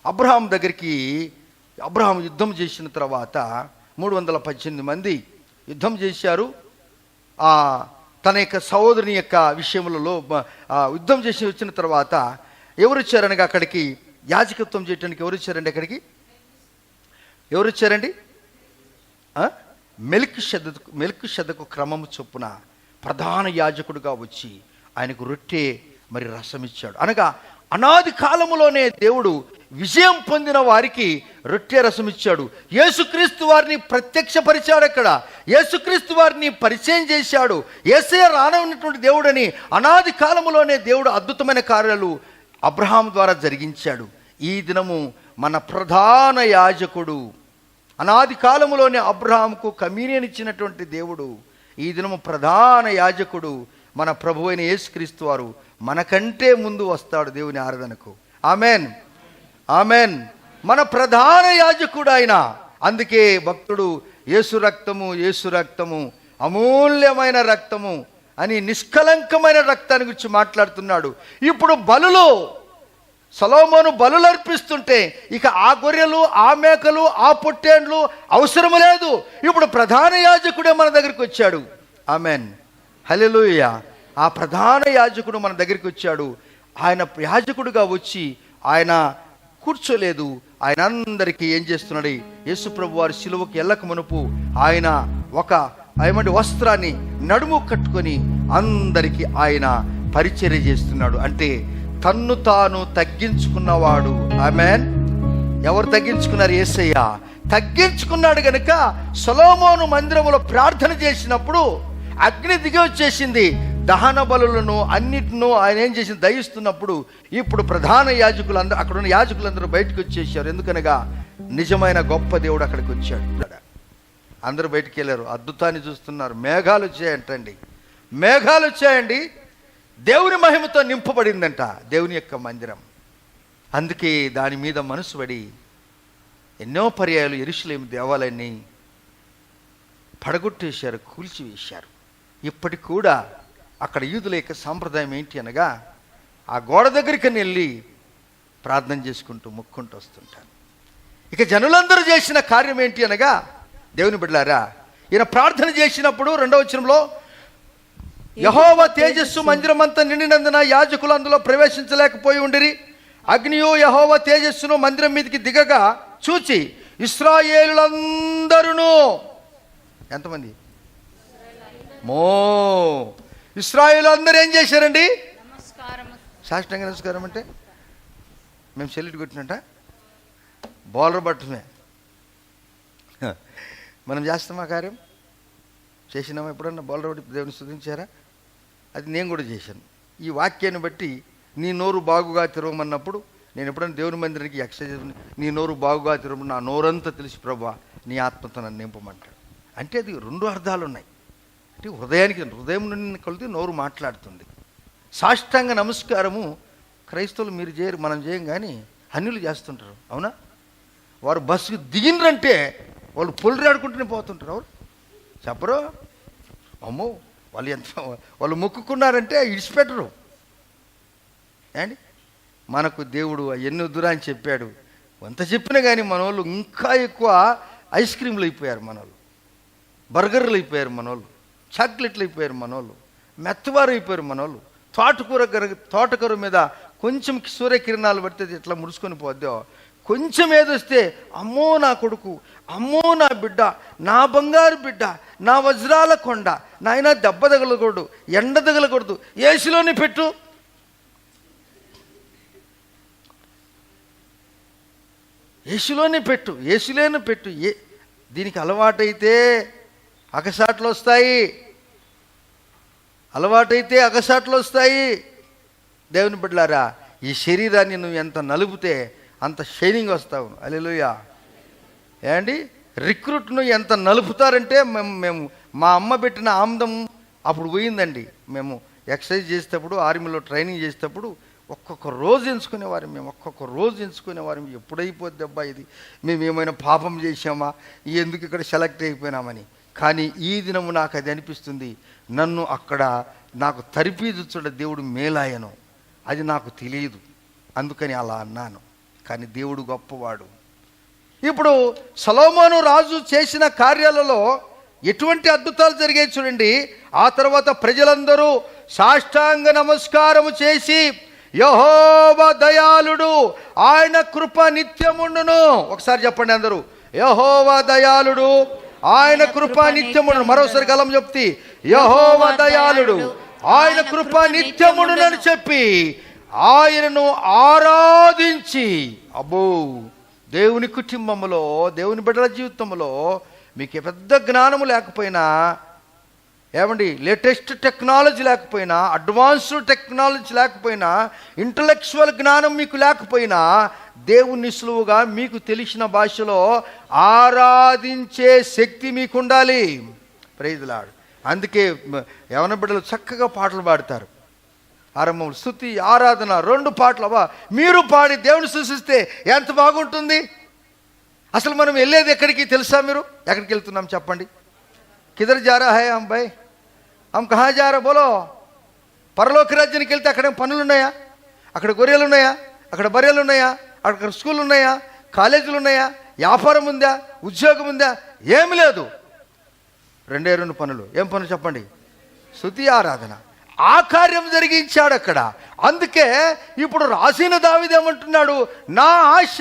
అబ్రహాం దగ్గరికి అబ్రహాం యుద్ధం చేసిన తర్వాత 318 మంది యుద్ధం చేశారు. తన యొక్క సహోదరుని యొక్క విషయములలో యుద్ధం చేసి వచ్చిన తర్వాత ఎవరు వచ్చారనగా అక్కడికి యాజకత్వం చేయడానికి ఎవరు వచ్చారండి? అక్కడికి ఎవరు వచ్చారండి? మెల్కీషెదకు క్రమము చొప్పున ప్రధాన యాజకుడుగా వచ్చి ఆయనకు రొట్టె మరి రసం ఇచ్చాడు. అనగా అనాది కాలములోనే దేవుడు విజయం పొందిన వారికి రొట్టె రసం ఇచ్చాడు. యేసుక్రీస్తు వారిని ప్రత్యక్షపరిచాడు. అక్కడ యేసుక్రీస్తు వారిని పరిచయం చేశాడు. యేసయ్య రానున్నటువంటి దేవుడని, అనాది కాలములోనే దేవుడు అద్భుతమైన కార్యాలు అబ్రహాం ద్వారా జరిగించాడు. ఈ దినము మన ప్రధాన యాజకుడు, అనాది కాలములోనే అబ్రహాంకు కమ్యూనియన్ ఇచ్చినటువంటి దేవుడు, ఈ దినము ప్రధాన యాజకుడు మన ప్రభు అయిన యేసుక్రీస్తు వారు మనకంటే ముందు వస్తాడు దేవుని ఆరాధనకు. Amen, amen. మన ప్రధాన యాజకుడు ఆయన. అందుకే భక్తుడు యేసు రక్తము, యేసు రక్తము, అమూల్యమైన రక్తము అని నిష్కలంకమైన రక్తాన్ని గురించి మాట్లాడుతున్నాడు. ఇప్పుడు బలులో సొలొమోను బలులు అర్పిస్తుంటే ఇక ఆ గొర్రెలు, ఆ మేకలు, ఆ పొట్టేండ్లు అవసరం లేదు. ఇప్పుడు ప్రధాన యాజకుడే మన దగ్గరికి వచ్చాడు. ఆమెన్, హల్లెలూయా. ఆ ప్రధాన యాజకుడు మన దగ్గరికి వచ్చాడు. ఆయన యాజకుడుగా వచ్చి ఆయన కూర్చోలేదు. ఆయన అందరికీ ఏం చేస్తున్నాడు? యేసు ప్రభు వారి శిలువకి వెళ్ళక మునుపు ఆయన ఒక వస్త్రాన్ని నడుము కట్టుకొని అందరికీ ఆయన పరిచర్య చేస్తున్నాడు. అంటే తన్ను తాను తగ్గించుకున్నవాడు. ఆమెన్. ఎవరు తగ్గించుకున్నారు? యేసయ్య తగ్గించుకున్నాడు గనుక సొలొమోను మందిరములో ప్రార్థన చేసినప్పుడు అగ్ని దిగి వచ్చేసింది. దహన బలులను అన్నిటినూ ఆయన ఏం చేసింది? దయిస్తున్నప్పుడు ఇప్పుడు ప్రధాన యాజకులందరూ, అక్కడ ఉన్న యాజకులందరూ బయటకు వచ్చేసారు. ఎందుకనగా నిజమైన గొప్ప దేవుడు అక్కడికి వచ్చాడు. అందరూ బయటికి వెళ్ళారు. అద్భుతాన్ని చూస్తున్నారు. మేఘాలు వచ్చాయంటండి, మేఘాలు వచ్చాయండి. దేవుని మహిమతో నింపబడిందంట దేవుని యొక్క మందిరం. అందుకే దాని మీద మనసు పడి ఎన్నో పర్యాయాలు యెరూషలేము దేవాలయాన్ని పడగొట్టేశారు, కూల్చివేశారు. ఇప్పటికి కూడా అక్కడ యూదుల యొక్క సాంప్రదాయం ఏంటి అనగా ఆ గోడ దగ్గరికి వెళ్ళి ప్రార్థన చేసుకుంటూ మొక్కుంటూ వస్తుంటారు. ఇక జనులందరూ చేసిన కార్యం ఏంటి అనగా, దేవుని బిడ్డలారా, ఈయన ప్రార్థన చేసినప్పుడు 2వ వచనంలో యెహోవా తేజస్సు మందిరమంతా నిండినందున యాజకులు అందులో ప్రవేశించలేకపోయి ఉండిరి. అగ్నియు యెహోవా తేజస్సును మందిరం మీదకి దిగగా చూచి ఇశ్రాయేలులందరూ, ఎంతమంది? ఇశ్రాయేలు అందరూ ఏం చేశారండి? సాష్టాంగ నమస్కారం. అంటే మేము సెల్యూట్ కొట్టినట్ట బౌలర్ పట్టమే మనం చేస్తామా కార్యం? చేసినామా ఎప్పుడన్నా? బౌలర్ పట్టి దేవుని స్తుతించారా? అది నేను కూడా చేశాను. ఈ వాక్యాన్ని బట్టి నీ నోరు బాగుగా తిరగమన్నప్పుడు నేను ఎప్పుడైనా దేవుని మందిరానికి ఎక్సర్సైజ్, నీ నోరు బాగుగా తిరగమని నా నోరంతా తెలిసి ప్రభా నీ ఆత్మతో నన్ను నింపమంటాడు. అంటే అది 2 అర్థాలు ఉన్నాయి. అంటే హృదయం నుండి కొలితే నోరు మాట్లాడుతుంది. సాష్టాంగ నమస్కారము క్రైస్తవులు మీరు చేయరు, మనం చేయం, కానీ అన్యులు చేస్తుంటారు. అవునా? వారు బస్సుకు దిగినరంటే వాళ్ళు పొలిరాడుకుంటూనే పోతుంటారు. ఎవరు చెప్పరు? అమ్మో వాళ్ళు మొక్కుకున్నారంటే ఇడిచిపెట్టరు. ఏండి, మనకు దేవుడు ఎన్ని వద్దురా అని చెప్పాడు. ఎంత చెప్పినా కానీ మన వాళ్ళు ఇంకా ఎక్కువ ఐస్ క్రీమ్లు అయిపోయారు, మనోళ్ళు బర్గర్లు అయిపోయారు, మనోళ్ళు చాక్లెట్లు అయిపోయారు, మనోళ్ళు మెత్తవారు అయిపోయారు, మనోళ్ళు తోటకూర మీద కొంచెం సూర్యకిరణాలు పడితే ఎట్లా ముడుచుకొని పోద్దో, కొంచెం ఏదొస్తే అమ్మో నా కొడుకు, అమ్మో నా బిడ్డ, నా బంగారు బిడ్డ, నా వజ్రాల కొండ, నాయన దెబ్బ తగలకూడదు, ఎండ తగలకూడదు, ఏసీలోనే పెట్టు, ఏసీలోనే పెట్టు, ఏసీలోనే పెట్టు. దీనికి అలవాటైతే అగసాట్లు వస్తాయి, అలవాటైతే అగసాట్లు వస్తాయి. దేవుని బిడ్డలారా, ఈ శరీరాన్ని నువ్వు ఎంత నలుపుతే అంత షైనింగ్ వస్తావు. హల్లెలూయా. ఏండి, రిక్రూట్ను ఎంత నలుపుతారంటే మేము మా అమ్మ పెట్టిన ఆమ్దం అప్పుడు పోయిందండి. మేము ఎక్సర్సైజ్ చేసేటప్పుడు, ఆర్మీలో ట్రైనింగ్ చేసేటప్పుడు ఒక్కొక్క రోజు ఎంచుకునేవారు. మేము ఒక్కొక్క రోజు ఎంచుకునేవారు. ఎప్పుడైపోద్ది అబ్బా ఇది, మేము ఏమైనా పాపం చేసామా, ఎందుకు ఇక్కడ సెలెక్ట్ అయిపోయినామని. కానీ ఈ దినము నాకు అది అనిపిస్తుంది, నన్ను అక్కడ నాకు తరిపీదుచున్న దేవుడు మేలాయను, అది నాకు తెలియదు, అందుకని అలా అన్నాను. కానీ దేవుడు గొప్పవాడు. ఇప్పుడు సొలొమోను రాజు చేసిన కార్యాలలో ఎటువంటి అద్భుతాలు జరిగాయి చూడండి. ఆ తర్వాత ప్రజలందరూ సాష్టాంగ నమస్కారము చేసి యెహోవా దయాళుడు, ఆయన కృప నిత్యముండును. ఒకసారి చెప్పండి అందరూ, యెహోవా దయాళుడు, ఆయన కృప నిత్యముండును. మరోసారి గలం చెప్తి, యెహోవా దయాళుడు, ఆయన కృప నిత్యముండునని చెప్పి ఆయనను ఆరాధించి. అబ్బో, దేవుని కుటుంబంలో, దేవుని బిడ్డల జీవితంలో మీకు పెద్ద జ్ఞానము లేకపోయినా, ఏమండి, లేటెస్ట్ టెక్నాలజీ లేకపోయినా, అడ్వాన్స్డ్ టెక్నాలజీ లేకపోయినా, ఇంటలెక్చువల్ జ్ఞానం మీకు లేకపోయినా, దేవుని సులువుగా మీకు తెలిసిన భాషలో ఆరాధించే శక్తి మీకు ఉండాలి. Praise the Lord. అందుకే యవన బిడ్డలు చక్కగా పాటలు పాడతారు. ఆరంభం స్తుతి ఆరాధన 2 పాటలు. అవ్వ, మీరు పాడి దేవుని స్తుతిస్తే ఎంత బాగుంటుంది. అసలు మనం వెళ్ళేది ఎక్కడికి తెలుసా? మీరు ఎక్కడికి వెళ్తున్నాం చెప్పండి? కిధర్ జా రహా హై హమ్ భాయ్, హమ్ కహా జా రహా బోలో. పరలోక రాజ్యానికి వెళ్తే అక్కడ పనులు ఉన్నాయా? అక్కడ గొర్రెలు ఉన్నాయా? అక్కడ బర్రెలు ఉన్నాయా? అక్కడ స్కూళ్ళు ఉన్నాయా? కాలేజీలు ఉన్నాయా? వ్యాపారం ఉందా? ఉద్యోగం ఉందా? ఏమి లేదు. 2 పనులు. ఏం పనులు చెప్పండి? స్తుతి ఆరాధన. ఆ కార్యం జరిగించాడు అక్కడ. అందుకే ఇప్పుడు రాసిన దావీదు ఏమంటున్నాడు? నా ఆశ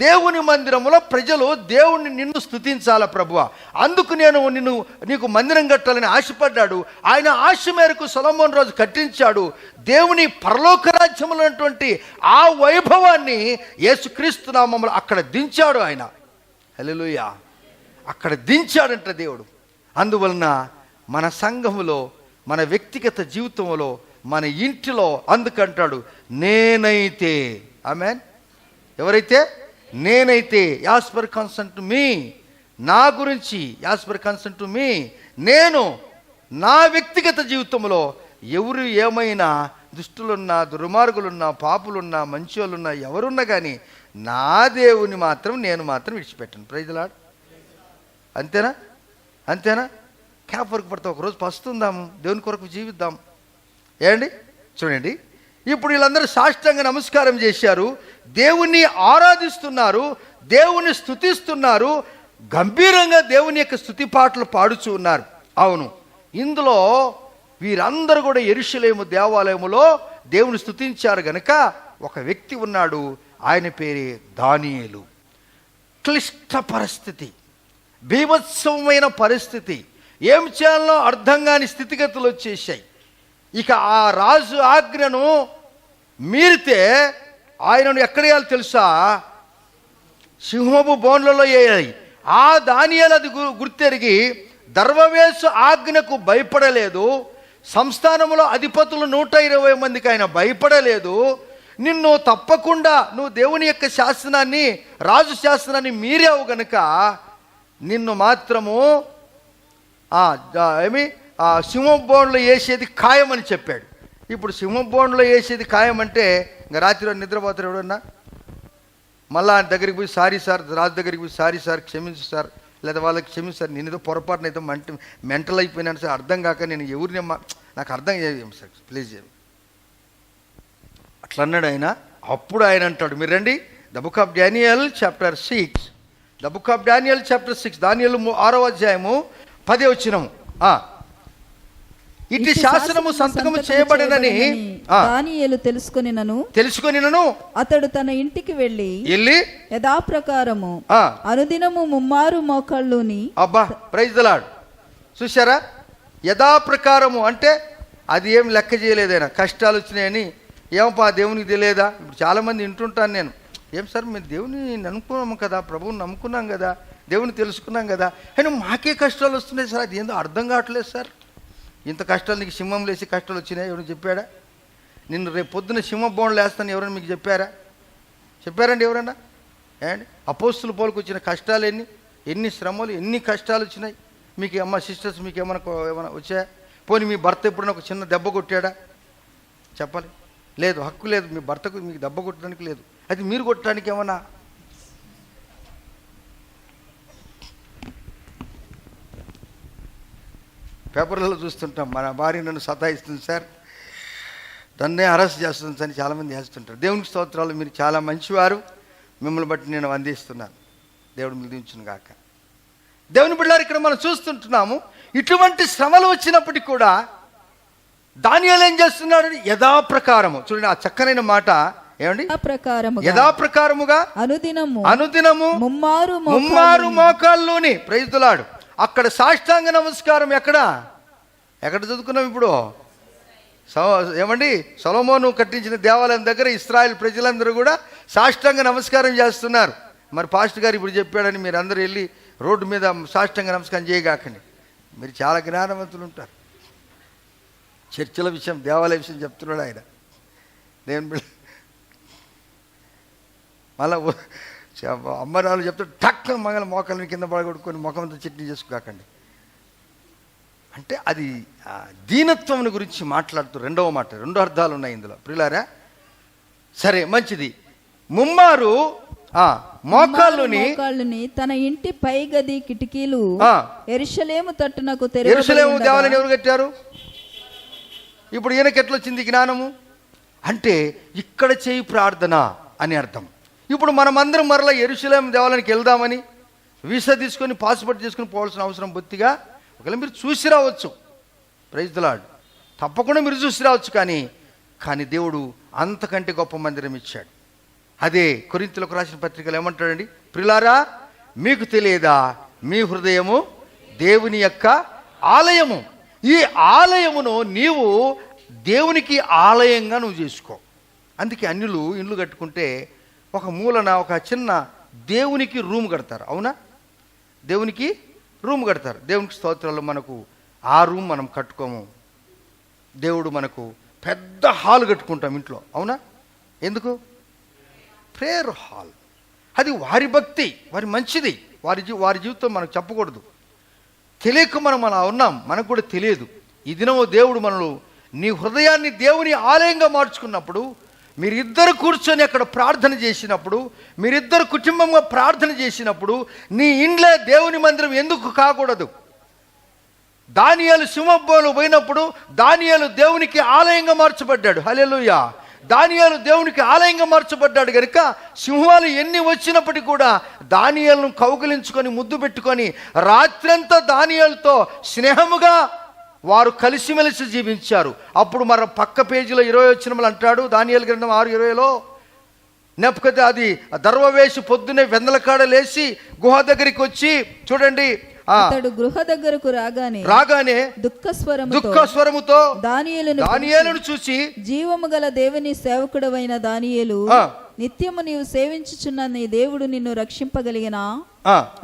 దేవుని మందిరములో ప్రజలు దేవుణ్ణి నిన్ను స్తుతించాల ప్రభువా, అందుకు నేను నీకు మందిరం కట్టాలని ఆశపడ్డాడు. ఆయన ఆశ మేరకు సొలొమోను రాజు కట్టించాడు. దేవుని పరలోక రాజ్యములో ఉన్నటువంటి ఆ వైభవాన్ని యేసుక్రీస్తు నామములో అక్కడ దించాడు ఆయన. హల్లెలూయా. అక్కడ దించాడంట దేవుడు. అందువలన మన సంఘములో, మన వ్యక్తిగత జీవితంలో, మన ఇంటిలో అందుకంటాడు నేనైతే. ఆమేన్. ఎవరైతే? నేనైతే, as per concern to me, నా గురించి, as per concern to me, నేను నా వ్యక్తిగత జీవితంలో ఎవరు ఏమైనా దుష్టులున్నా, దుర్మార్గులున్నా, పాపులున్నా, మంచోళ్ళున్నా, ఎవరున్నా కానీ నా దేవుని మాత్రం నేను మాత్రం విడిచిపెట్టాను. Praise the lord. అంతేనా? అంతేనా? క్యాప్ వరకు పడితే ఒకరోజు పస్తుందాము, దేవుని కొరకు జీవిద్దాం. ఏండి చూడండి, ఇప్పుడు వీళ్ళందరూ సాష్టాంగ నమస్కారం చేశారు, దేవుణ్ణి ఆరాధిస్తున్నారు, దేవుని స్తుతిస్తున్నారు, గంభీరంగా దేవుని యొక్క స్తుతి పాటలు పాడుచూ ఉన్నారు. అవును, ఇందులో వీరందరూ కూడా యెరూషలేము దేవాలయములో దేవుని స్తుతించారు గనక ఒక వ్యక్తి ఉన్నాడు, ఆయన పేరే దానియేలు. క్లిష్ట పరిస్థితి, బీభత్సవమైన పరిస్థితి, ఏం చేయాలో అర్థం కాని స్థితిగతులు వచ్చేసాయి. ఇక ఆ రాజు ఆజ్ఞను మీరితే ఆయనను ఎక్కడ వేయాలి తెలుసా? సింహపు బోన్లలో వేయాలి. ఆ దానియేలు అది గుర్తెరిగి దర్వవేసు ఆజ్ఞకు భయపడలేదు. సంస్థానంలో అధిపతులు 120 మందికి ఆయన భయపడలేదు. నిన్ను తప్పకుండా నువ్వు దేవుని యొక్క శాసనాన్ని, రాజు శాసనాన్ని మీరావు గనుక నిన్ను మాత్రము సింహం బోన్లో వేసేది ఖాయమని చెప్పాడు. ఇప్పుడు సింహం బోన్లో వేసేది ఖాయం అంటే ఇంకా రాత్రిలో నిద్రపోతారు ఎవడన్నా? మళ్ళీ ఆయన దగ్గరికి పోయి సారీ సార్, రాజు దగ్గరికి పోయి సారీ సార్, క్షమించు సార్, లేదా వాళ్ళకి క్షమించు సార్, నేను ఏదో పొరపాటున అయితే మెంటల్ అయిపోయినాను సార్, అర్థం కాక నేను ఎవరిని నాకు అర్థం చేయం సార్, ప్లీజ్ చేయండి అట్లా అన్నాడు ఆయన. అప్పుడు ఆయన అంటాడు, మీరు రండి, the book of Daniel chapter 6, the book of Daniel chapter 6, దానియేలు 6వ అధ్యాయము 10వ వచనము. ఇటు శాసనము సంతకము చేయబడినని దానియేలు తెలుసుకొనినను అతడు తన ఇంటికి వెళ్ళి యథాప్రకారము అనుదినము 3 మోకాళ్ళుని. అబ్బా, ప్రైజ్ ది లార్డ్. చూశారా? యథాప్రకారము అంటే అది ఏం లెక్క చేయలేదైనా. కష్టాలు వచ్చినాయని ఏమపా దేవునికి తెలియదా? ఇప్పుడు చాలామంది వింటుంటాను నేను, ఏం సార్ మీరు దేవుని నమ్ముకున్నాము కదా, ప్రభువుని నమ్ముకున్నాం కదా, దేవుని తెలుసుకున్నాం కదా, అయినా మాకే కష్టాలు వస్తున్నాయి సార్, అది ఏందో అర్థం కావట్లేదు సార్. ఇంత కష్టాలు నీకు సింహం లేసి కష్టాలు వచ్చినాయి ఎవరైనా చెప్పాడా? నిన్ను రేపు పొద్దున్న సింహ బోన్లు వేస్తాను ఎవరైనా మీకు చెప్పారండి ఎవరైనా? అండ్ అపోస్తుల పోలకు వచ్చిన కష్టాలు ఎన్ని శ్రమలు, ఎన్ని కష్టాలు వచ్చినాయి మీకు. అమ్మ సిస్టర్స్ మీకు ఏమైనా వచ్చాయా? పోనీ మీ భర్త ఎప్పుడైనా ఒక చిన్న దెబ్బ కొట్టాడా? చెప్పాలి. లేదు, హక్కు లేదు, మీ భర్తకు మీకు దెబ్బ కొట్టడానికి లేదు, అది మీరు కొట్టడానికి ఏమన్నా? పేపర్లలో చూస్తుంటాం, మన భార్య నన్ను సతాయిస్తుంది సార్, నన్నే అరెస్ట్ చేస్తుంది సార్ అని చాలామంది చేస్తుంటారు. దేవునికి స్తోత్రాలు, మీరు చాలా మంచివారు, మిమ్మల్ని బట్టి నేను వందిస్తున్నాను. దేవుడు మీరు దీవించును గాక. దేవుని బిడ్డలారా, ఇక్కడ మనం చూస్తుంటున్నాము, ఇటువంటి శ్రమలు వచ్చినప్పటికీ కూడా దానియేలు ఏం చేస్తున్నాడు? యథాప్రకారము. చూడండి ఆ చక్కనైన మాట ఏమండి? యథాప్రకారముగా అనుదినము 3 మోకాళ్ళుని. Praise the lord. అక్కడ సాష్టాంగ నమస్కారం ఎక్కడ చదువుకున్నాం ఇప్పుడు? ఏమండి, సొలొమోను కట్టించిన దేవాలయం దగ్గర ఇశ్రాయేల్ ప్రజలందరూ కూడా సాష్టాంగ నమస్కారం చేస్తున్నారు. మరి పాస్టర్ గారు ఇప్పుడు చెప్పాడని మీరు అందరూ వెళ్ళి రోడ్డు మీద సాష్టాంగ నమస్కారం చేయగాకండి. మీరు చాలా జ్ఞానవంతులు ఉంటారు. చర్చల విషయం, దేవాలయ విషయం చెప్తున్నాడు ఆయన. దేవుని మళ్ళా అమ్మరాలు చెప్తాడు, టక్ మగల మోకాలని కింద పడగొట్టుకొని ముఖంతో చట్నీ చేసుకోకండి. అంటే అది దీనత్వం గురించి మాట్లాడుతూ రెండవ మాట, రెండు అర్థాలు ఉన్నాయి ఇందులో ప్రియులారా. సరే, మంచిది. ముమ్మారు మోకాళ్ళుని తన ఇంటి పై గది కిటికీలు యెరూషలేము తట్టునకు తెరవబడి యెరూషలేము దేవాలయం ఎవరు కట్టారు? ఇప్పుడు ఈయనకి ఎట్లొచ్చింది జ్ఞానము అంటే ఇక్కడ చేయి ప్రార్థన అని అర్థం. ఇప్పుడు మనమందరం మరలా యెరూషలేము దేవాలయానికి వెళ్దామని వీసా తీసుకొని పాస్పోర్ట్ తీసుకొని పోవాల్సిన అవసరం బొత్తిగా ఒకవేళ మీరు చూసి రావచ్చు. ప్రైజ్ ది లార్డ్, తప్పకుండా మీరు చూసి రావచ్చు. కానీ దేవుడు అంతకంటే గొప్ప మందిరం ఇచ్చాడు. అదే కొరింథీయులకు రాసిన పత్రికలు ఏమంటాడండి? ప్రియులారా, మీకు తెలియదా మీ హృదయము దేవుని యొక్క ఆలయము. ఈ ఆలయమును నీవు దేవునికి ఆలయంగా నువ్వు చేసుకో. అందుకే అన్యులు ఇండ్లు కట్టుకుంటే ఒక మూలన ఒక చిన్న దేవునికి రూమ్ కడతారు. అవునా? దేవునికి రూమ్ కడతారు. దేవునికి స్తోత్రాలు. మనకు ఆ రూమ్ మనం కట్టుకోము. దేవుడు మనకు పెద్ద హాల్ కట్టుకుంటాం ఇంట్లో. అవునా? ఎందుకు? Prayer hall. అది వారి భక్తి, వారి మంచిది, వారి జీవితం మనకు చెప్పకూడదు. తెలియక మనం అలా ఉన్నాం, మనకు కూడా తెలియదు. ఈ దినము దేవుడు మనల్ని నీ హృదయాన్ని దేవుని ఆలయంగా మార్చుకున్నప్పుడు, మీరిద్దరు కూర్చొని అక్కడ ప్రార్థన చేసినప్పుడు, మీరిద్దరు కుటుంబంగా ప్రార్థన చేసినప్పుడు నీ ఇంట్లో దేవుని మందిరం ఎందుకు కాకూడదు? దానియేలు సింహంలో పోయినప్పుడు దానియేలు దేవునికి ఆలయంగా మార్చబడ్డాడు. హల్లెలూయా. దానియేలు దేవునికి ఆలయంగా మార్చబడ్డాడు కనుక సింహాలు ఎన్ని వచ్చినప్పటికీ కూడా దానియేలును కౌగిలించుకొని ముద్దు పెట్టుకొని రాత్రంతా దానియేలుతో స్నేహముగా వారు కలిసిమెలిసి జీవించారు. అప్పుడు మన పక్క పేజీలో 20 వచనములు అంటాడు, దానియేలు గ్రంథం 6:20లో, నెప్పుకతే అది దర్వవేసి పొద్దునే వెన్నెలకాడ లేచి గుహ దగ్గరికి వచ్చి చూడండి, అతడు గృహ దగ్గరకు రాగానే దుఃఖస్వరముతో దానియేలును చూసి, జీవము గల దేవుని సేవకుడవైన దానియేలు, నిత్యము నీవు సేవించుచున్న నీ దేవుడు నిన్ను రక్షింపగలిగినా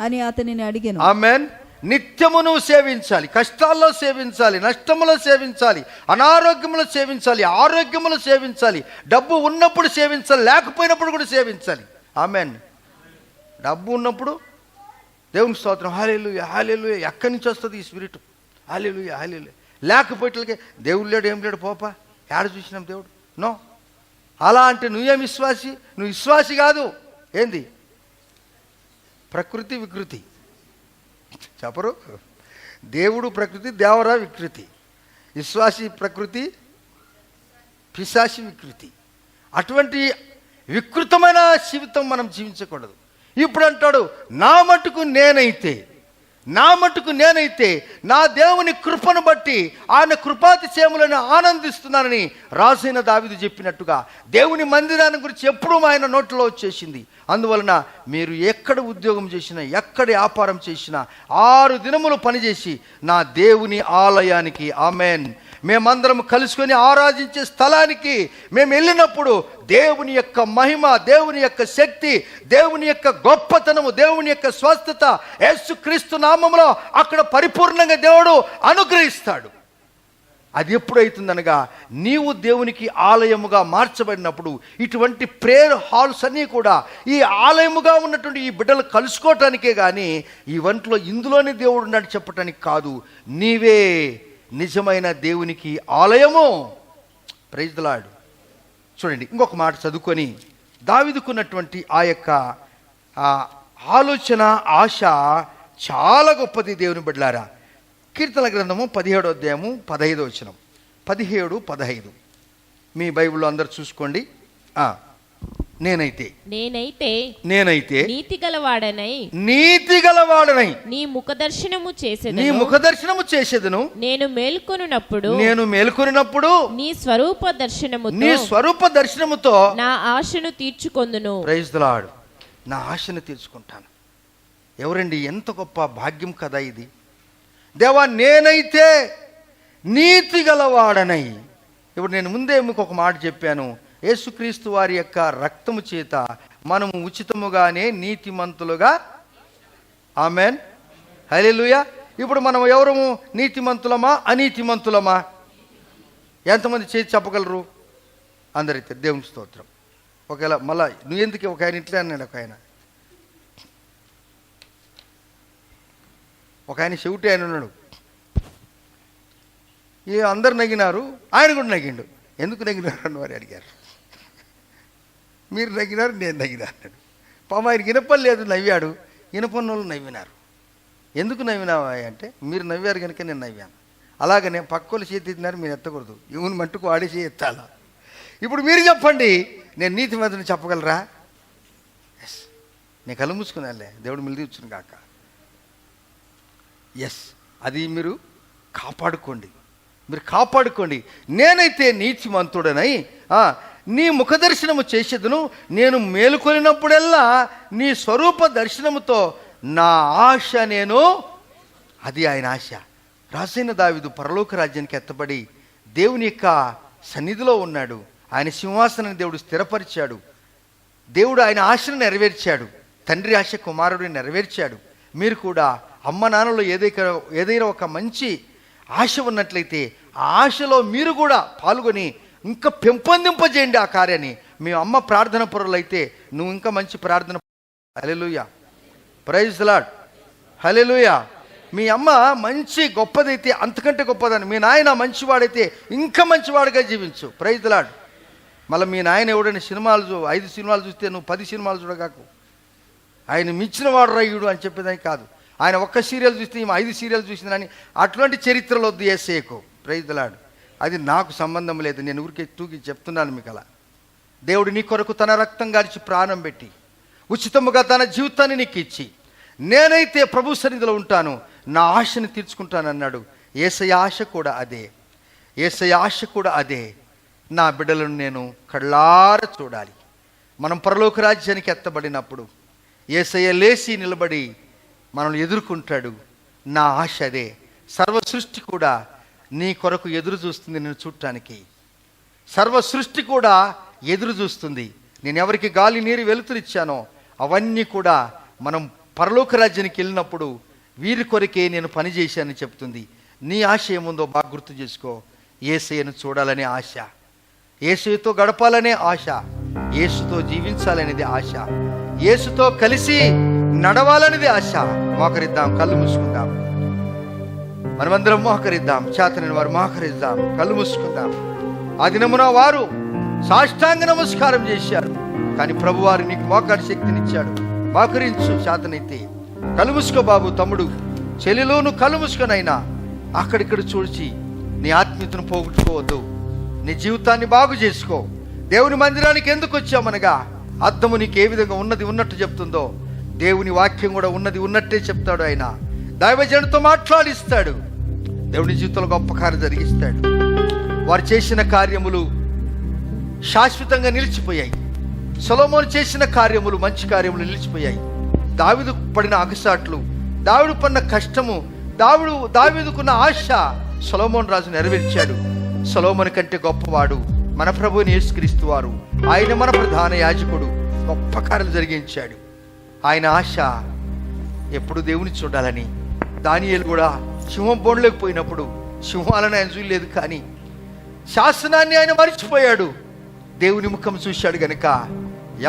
అని అతనిని అడిగాను. ఆమేన్. నిత్యము నువ్వు సేవించాలి. కష్టాల్లో సేవించాలి, నష్టములో సేవించాలి, అనారోగ్యములో సేవించాలి, ఆరోగ్యములో సేవించాలి, డబ్బు ఉన్నప్పుడు సేవించాలి, లేకపోయినప్పుడు కూడా సేవించాలి. ఆమేన్. డబ్బు ఉన్నప్పుడు దేవునికి స్తోత్రం, హల్లెలూయా హల్లెలూయా. ఎక్కడి నుంచి వస్తుంది ఈ స్పిరిట్? హల్లెలూయా హల్లెలూయా. లేకపోయేట్లకే దేవుడు లేడు, ఏం లేడు, పోపా ఏడ చూసినాం దేవుడు? నో. అలా అంటే నువ్వేం విశ్వాసి? నువ్వు విశ్వాసి కాదు. ఏంది? ప్రకృతి వికృతి చెప్పరు. దేవుడు ప్రకృతి, దేవరా వికృతి. విశ్వాసి ప్రకృతి, పిశాసి వికృతి. అటువంటి వికృతమైన జీవితం మనం జీవించకూడదు. ఇప్పుడు అంటాడు, నా మట్టుకు నేనైతే నా దేవుని కృపను బట్టి ఆయన కృపాతిశయములను ఆనందిస్తున్నానని రాజైన దావీదు చెప్పినట్టుగా దేవుని మందిరాన్ని గురించి ఎప్పుడూ ఆయన నోట్లో వచ్చేసింది. అందువలన మీరు ఎక్కడ ఉద్యోగం చేసినా, ఎక్కడ వ్యాపారం చేసినా 6 దినములు పనిచేసి నా దేవుని ఆలయానికి, ఆమేన్, మేమందరం కలుసుకొని ఆరాధించే స్థలానికి మేము వెళ్ళినప్పుడు దేవుని యొక్క మహిమ, దేవుని యొక్క శక్తి, దేవుని యొక్క గొప్పతనము, దేవుని యొక్క స్వస్థత యేసుక్రీస్తు నామములో అక్కడ పరిపూర్ణంగా దేవుడు అనుగ్రహిస్తాడు. అది ఎప్పుడైతుందనగా నీవు దేవునికి ఆలయముగా మార్చబడినప్పుడు ఇటువంటి ప్రేయర్ హాల్స్ అన్నీ కూడా ఈ ఆలయముగా ఉన్నటువంటి ఈ బిడ్డలు కలుసుకోవటానికే కానీ ఇందులోనే దేవుడు ఉన్నాడు చెప్పటానికి కాదు. నీవే నిజమైన దేవునికి ఆలయము. Praise the Lord. చూడండి, ఇంకొక మాట చదువుకొని, దావీదుకున్నటువంటి ఆ యొక్క ఆలోచన, ఆశ చాలా గొప్పది దేవుని బిడ్డలారా. కీర్తన గ్రంథము 17వ అధ్యాయము 15వ వచనం, 17, 15 మీ బైబిల్లో అందరు చూసుకోండి. నేనైతే నీతి గలవాడనై నీ ముఖదర్శనము చేసేదను. నేను మేల్కొనినప్పుడు నీ స్వరూప దర్శనముతో నా ఆశను తీర్చుకొందును. Praise the lord. నా ఆశను తీర్చుకుంటాను. ఎవరండి? ఎంత గొప్ప భాగ్యం కదా ఇది. దేవా, నేనైతే నీతి గలవాడనై ఇప్పుడు నేను ముందే మీకు ఒక మాట చెప్పాను, యేసుక్రీస్తు వారి యొక్క రక్తము చేత మనము ఉచితముగానే నీతిమంతులుగా. ఆమెన్, హల్లెలూయా. ఇప్పుడు మనం ఎవరము? నీతిమంతులమా అనీతిమంతులమా? ఎంతమంది చేసి చెప్పగలరు? అందరైతే దేవుని స్తోత్రం. ఒకవేళ మళ్ళా నువ్వు ఎందుకు ఒక ఆయన ఇట్లా అన్నాడు, ఒక ఆయన చెవిటి ఆయన ఉన్నాడు. అందరు నగినారు, ఆయన కూడా నగిండు. ఎందుకు నగినారు అని వారు అడిగారు. మీరు నగినారు, నేను నగినా అన్నాడు. పాపం ఆయనకి వినపలేదు, నవ్వాడు. వినపన్న వాళ్ళు నవ్వినారు. ఎందుకు నవ్వినావా అంటే, మీరు నవ్వారు కనుక నేను నవ్వాను. అలాగనే పక్కోళ్ళు చేతి ఎత్తినారు, మీరు ఎత్తకూడదు. ఇవన్నీ మట్టుకు వాడి చేయి ఎత్తాలా. ఇప్పుడు మీరు చెప్పండి, నేను నీతి మంత్రిని చెప్పగలరా? ఎస్, నేను కళ్ళు మూసుకున్నాలే, దేవుడు మిలిది ఇచ్చును కాక. ఎస్, అది మీరు కాపాడుకోండి, మీరు కాపాడుకోండి. నేనైతే నీతిమంతుడనై నీ ముఖదర్శనము చేసేదను, నేను మేలుకొనినప్పుడల్లా నీ స్వరూప దర్శనముతో నా ఆశ నేను. అది ఆయన ఆశ. రాజైన దావీదు పరలోక రాజ్యానికి ఎత్తబడి దేవుని యొక్క సన్నిధిలో ఉన్నాడు. ఆయన సింహాసనాన్ని దేవుడు స్థిరపరిచాడు. దేవుడు ఆయన ఆశను నెరవేర్చాడు. తండ్రి ఆశ కుమారుడిని నెరవేర్చాడు. మీరు కూడా అమ్మ నాన్నలో ఏదైనా ఒక మంచి ఆశ ఉన్నట్లయితే ఆ ఆశలో మీరు కూడా పాల్గొని ఇంకా పెంపొందింపజేయండి ఆ కార్యాన్ని. మీ అమ్మ ప్రార్థన పరులైతే నువ్వు ఇంకా మంచి ప్రార్థన. హల్లెలూయా, ప్రైజ్ ది లార్డ్, హల్లెలూయా. మీ అమ్మ మంచి గొప్పదైతే అంతకంటే గొప్పదని, మీ నాయన మంచివాడైతే ఇంకా మంచివాడుగా జీవించు. Praise the Lord. మళ్ళీ మీ నాయన ఎవడైనా 5 సినిమాలు చూస్తే నువ్వు 10 సినిమాలు చూడగాకు. ఆయన మించిన వాడు రాయుడు అని చెప్పేదాన్ని కాదు. ఆయన ఒక్క సీరియల్ చూస్తే 5 సీరియల్ చూసిందని అటువంటి చరిత్రలు వద్దు యేసేకు. Praise the Lord. అది నాకు సంబంధం లేదు, నేను ఊరికే తూగి చెప్తున్నాను మీకు. అలా దేవుడు నీ కొరకు తన రక్తం గార్చి ప్రాణం పెట్టి ఉచితముగా తన జీవితాన్ని నీకు ఇచ్చి, నేనైతే ప్రభు సన్నిధిలో ఉంటాను, నా ఆశని తీర్చుకుంటానన్నాడు. యేసయ్య ఆశ కూడా అదే, యేసయ్య ఆశ కూడా అదే. నా బిడ్డలను నేను కళ్ళారా చూడాలి. మనం పరలోక రాజ్యానికి ఎత్తబడినప్పుడు యేసయ్య లేచి నిలబడి మనల్ని ఎదుర్కొంటాడు. నా ఆశ అదే. సర్వ సృష్టి కూడా నీ కొరకు ఎదురు చూస్తుంది నేను చూడటానికి. సర్వ సృష్టి కూడా ఎదురు చూస్తుంది. నేను ఎవరికి గాలి నీరు వెలుతురిచ్చానో అవన్నీ కూడా మనం పరలోక రాజ్యానికి వెళ్ళినప్పుడు వీరి కొరకే నేను పనిచేశానని చెప్తుంది. నీ ఆశ ఏముందో బాగా గుర్తు చేసుకో. యేసయ్యను చూడాలనే ఆశ, యేసుతో గడపాలనే ఆశ, యేసుతో జీవించాలనేది ఆశ, యేసుతో కలిసి నడవాలనేది ఆశ. మోకరిద్దాం, కళ్ళు మూసుకుందాం. మనమందరం మోకరిద్దాం. చేతనని వారు మోకరిద్దాం, కళ్ళు మూసుకుందాం. ఆ దినమున వారు సాష్టాంగ నమస్కారం చేశారు, కానీ ప్రభువారు నీకు మోకాడి శక్తినిచ్చాడు. మోకరించు చేతనైతే. కళ్ళు మూసుకో బాబు, తమ్ముడు, చెల్లెలోను కళ్ళు మూసుకొనైనా అక్కడిక్కడ చూచి నీ ఆత్మీయతను పోగొట్టుకోవద్దు. నీ జీవితాన్ని బాగు చేసుకో. దేవుని మందిరానికి ఎందుకు వచ్చామనగా అర్థము నీకు ఏ విధంగా ఉన్నది ఉన్నట్టు చెప్తుందో దేవుని వాక్యం కూడా ఉన్నది ఉన్నట్టే చెప్తాడు. ఆయన దైవజనుడితో మాట్లాడిస్తాడు. దేవుని జీవితంలో గొప్ప కార్యం జరిగిస్తాడు. వారు చేసిన కార్యములు శాశ్వతంగా నిలిచిపోయాయి. సొలొమోను చేసిన కార్యములు, మంచి కార్యములు నిలిచిపోయాయి. దావీదు పడిన అగసాట్లు, దావీదు పడిన కష్టము, దావీదుకున్న ఆశ సొలొమోను రాజు నెరవేర్చాడు. సొలొమోను కంటే గొప్పవాడు మన ప్రభువుని యేసుక్రీస్తు వారు. ఆయన మన ప్రధాన యాజకుడు. గొప్ప కార్యాలు జరిగించాడు. ఆయన ఆశ ఎప్పుడు దేవుని చూడాలని. దానియేలు కూడా సింహం బోన్లోకి పోయినప్పుడు సింహాలను ఆయన చూడలేదు, కానీ శాసనాన్ని ఆయన మరిచిపోయాడు. దేవుని ముఖం చూశాడు గనుక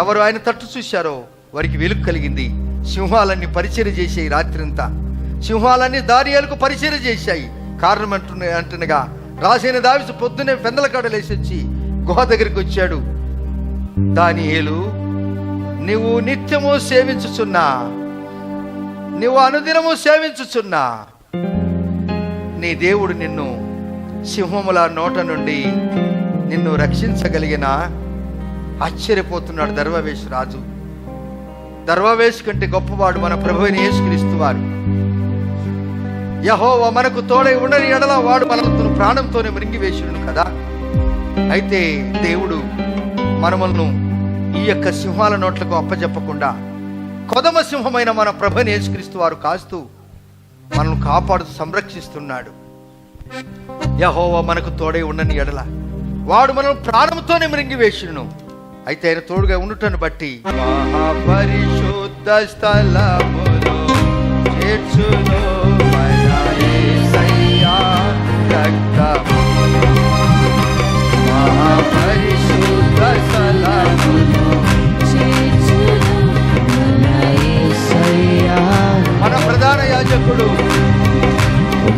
ఎవరు ఆయన తట్టు చూశారో వారికి వెలుగు కలిగింది. సింహాలన్నీ పరిచర్య చేశాయి. రాత్రంతా సింహాలన్నీ దానియేలుకు పరిచర్య చేశాయి. కారణం అంటుండగా రాజైన దావీదు పొద్దునే పెందల కాడలేసి వచ్చి గుహ దగ్గరికి వచ్చాడు. దానియేలు, నీవు నిత్యము సేవించుచున్నా, నీవు అనుదినము సేవించుచున్నా నీ దేవుడు నిన్ను సింహముల నోట నుండి నిన్ను రక్షించగలిగిన. ఆశ్చర్యపోతున్నాడు దర్వావేషు రాజు. దర్వావేషు కంటే గొప్పవాడు మన ప్రభువైన యేసుక్రీస్తు వారు. యెహోవా మనకు తోడై ఉండని ఎడల వాడు మనల్ని ప్రాణంతోనే మృంగివేసును కదా. అయితే దేవుడు మనములను ఈ యొక్క సింహాల నోట్లకు అప్పచెప్పకుండా కొదమ సింహమైన మన ప్రభువైన యేసుక్రీస్తు వారు కాస్తూ మనల్ని కాపాడుతూ సంరక్షిస్తున్నాడు. యెహోవా మనకు తోడై ఉండని ఎడల వాడు మనం ప్రాణంతోనే మృంగివేషును. అయితే ఆయన తోడుగా ఉండుటను బట్టి మహాపరిశుద్ధ స్థలములో చేర్చును మన యేసయ్యా రక్తము. మహాపరిశుద్ధ స్థలములో చేర్చును మన యేసయ్యా. మన ప్రధాన యాజకుడు,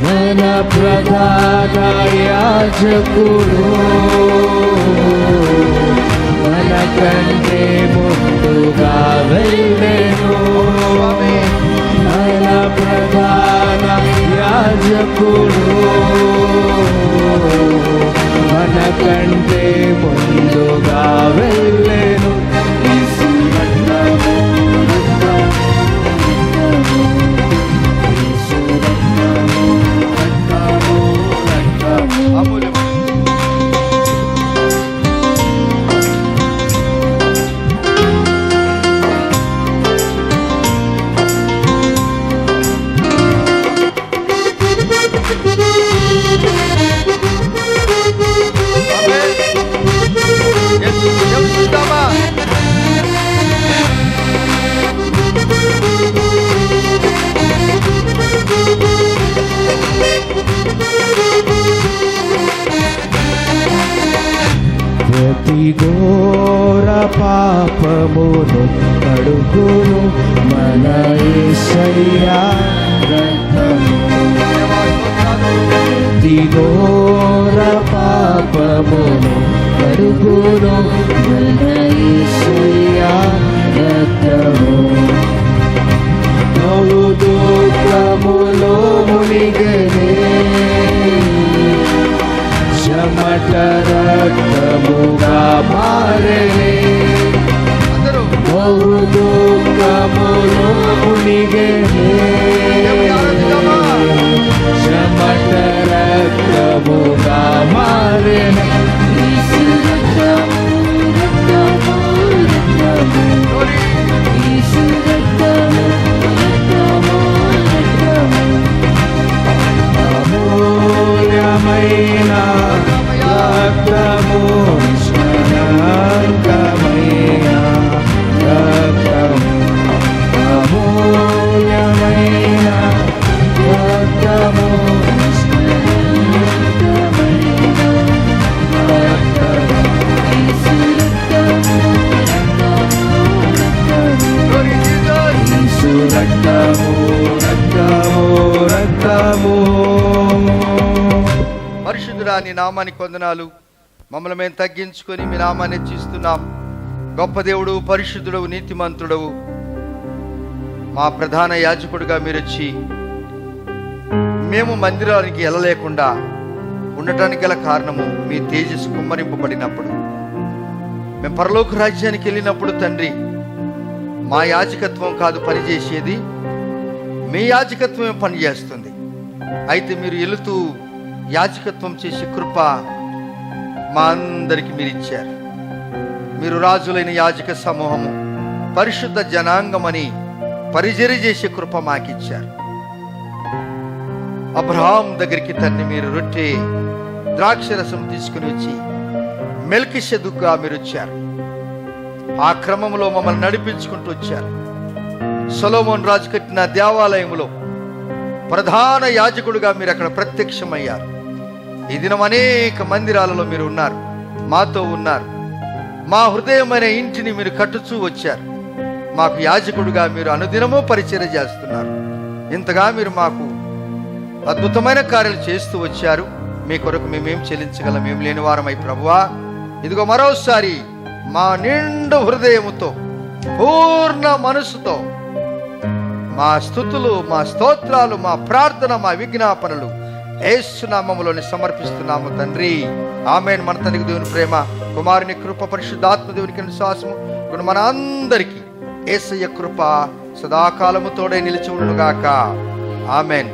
మన ప్రధాన యాజకుడు మన కంటే ముందుగా వెళ్ళెను. మన ప్రధాన యాజకుడు మన కంటే ముందుగా వెళ్ళెను. ప్రతి ఘోర పాపమును కడుగును మన యేసయ్యా రక్తము. ప్రతి ఘోర పాపమును కడుగును మన యేసయ్యా రక్తము. బహు దుఃఖములో మునిగెనే చెమట రక్తముగా మారెనే. బహు దుఃఖములో మునిగెనే చెమట రక్తముగా మారెనే. అమూల్యమైన రక్తము, నిష్కళంకమైన రక్తము, అమూల్యమైన రక్తము, నిష్కళంకమైన రక్తము. యేసు రక్తము, రక్తము, రక్తము. పరిశుద్ధుడా, నీ నామానికి వందనాలు. మమ్మల్ని మేము తగ్గించుకొని మీ నామాన్ని హెచ్చిస్తున్నాం. గొప్ప దేవుడు, పరిశుద్ధుడవు, నీతిమంతుడవు, మా ప్రధాన యాజకుడిగా మీరు వచ్చి మేము మందిరానికి వెళ్ళలేకుండా ఉండటానికి గల కారణము మీ తేజస్సు కుమ్మరింపబడినప్పుడు, మేము పరలోక రాజ్యానికి వెళ్ళినప్పుడు తండ్రి, మా యాజకత్వం కాదు పనిచేసేది, మీ యాజకత్వమే పనిచేస్తుంది. అయితే మీరు వెళుతూ యాజకత్వం చేసే కృప మా అందరికి మీరు ఇచ్చారు. మీరు రాజులైన యాజక సమూహము, పరిశుద్ధ జనాంగమని పరిచర్య చేసే కృప మాకిచ్చారు. అబ్రహాం దగ్గరికి తండ్రి మీరు రొట్టె ద్రాక్షరసం తీసుకుని వచ్చి మెల్కిషెదెకుగా మీరు వచ్చారు. ఆ క్రమంలో మమ్మల్ని నడిపించుకుంటూ వచ్చారు. సొలొమోను రాజు కట్టిన దేవాలయంలో ప్రధాన యాజకుడిగా మీరు అక్కడ ప్రత్యక్షమయ్యారు. ఈ దినం అనేక మందిరాలలో మీరు ఉన్నారు, మాతో ఉన్నారు. మా హృదయమైన ఇంటిని మీరు కట్టుచూ వచ్చారు. మాకు యాజకుడిగా మీరు అనుదినమూ పరిచర్య చేస్తున్నారు. ఇంతగా మీరు మాకు అద్భుతమైన కార్యాలు చేస్తూ వచ్చారు. మీ కొరకు మేమేం చెల్లించగలం? మేము లేని వారమై ప్రభువా, ఇదిగో మరోసారి మా నిండు హృదయముతో, పూర్ణ మనసుతో మా స్తుతులు, మా స్తోత్రాలు, మా ప్రార్థన, మా విజ్ఞాపనలు యేసు నామములోని సమర్పిస్తున్నాము తండ్రి. ఆమేన్. మన తండ్రి దేవుని ప్రేమ, కుమారుని కృప, పరిశుద్ధాత్మ దేవునికి విశ్వాసము మన అందరికీ యేసయ్య కృప సదాకాలము తోడై నిలిచి ఉండును గాక. ఆమేన్.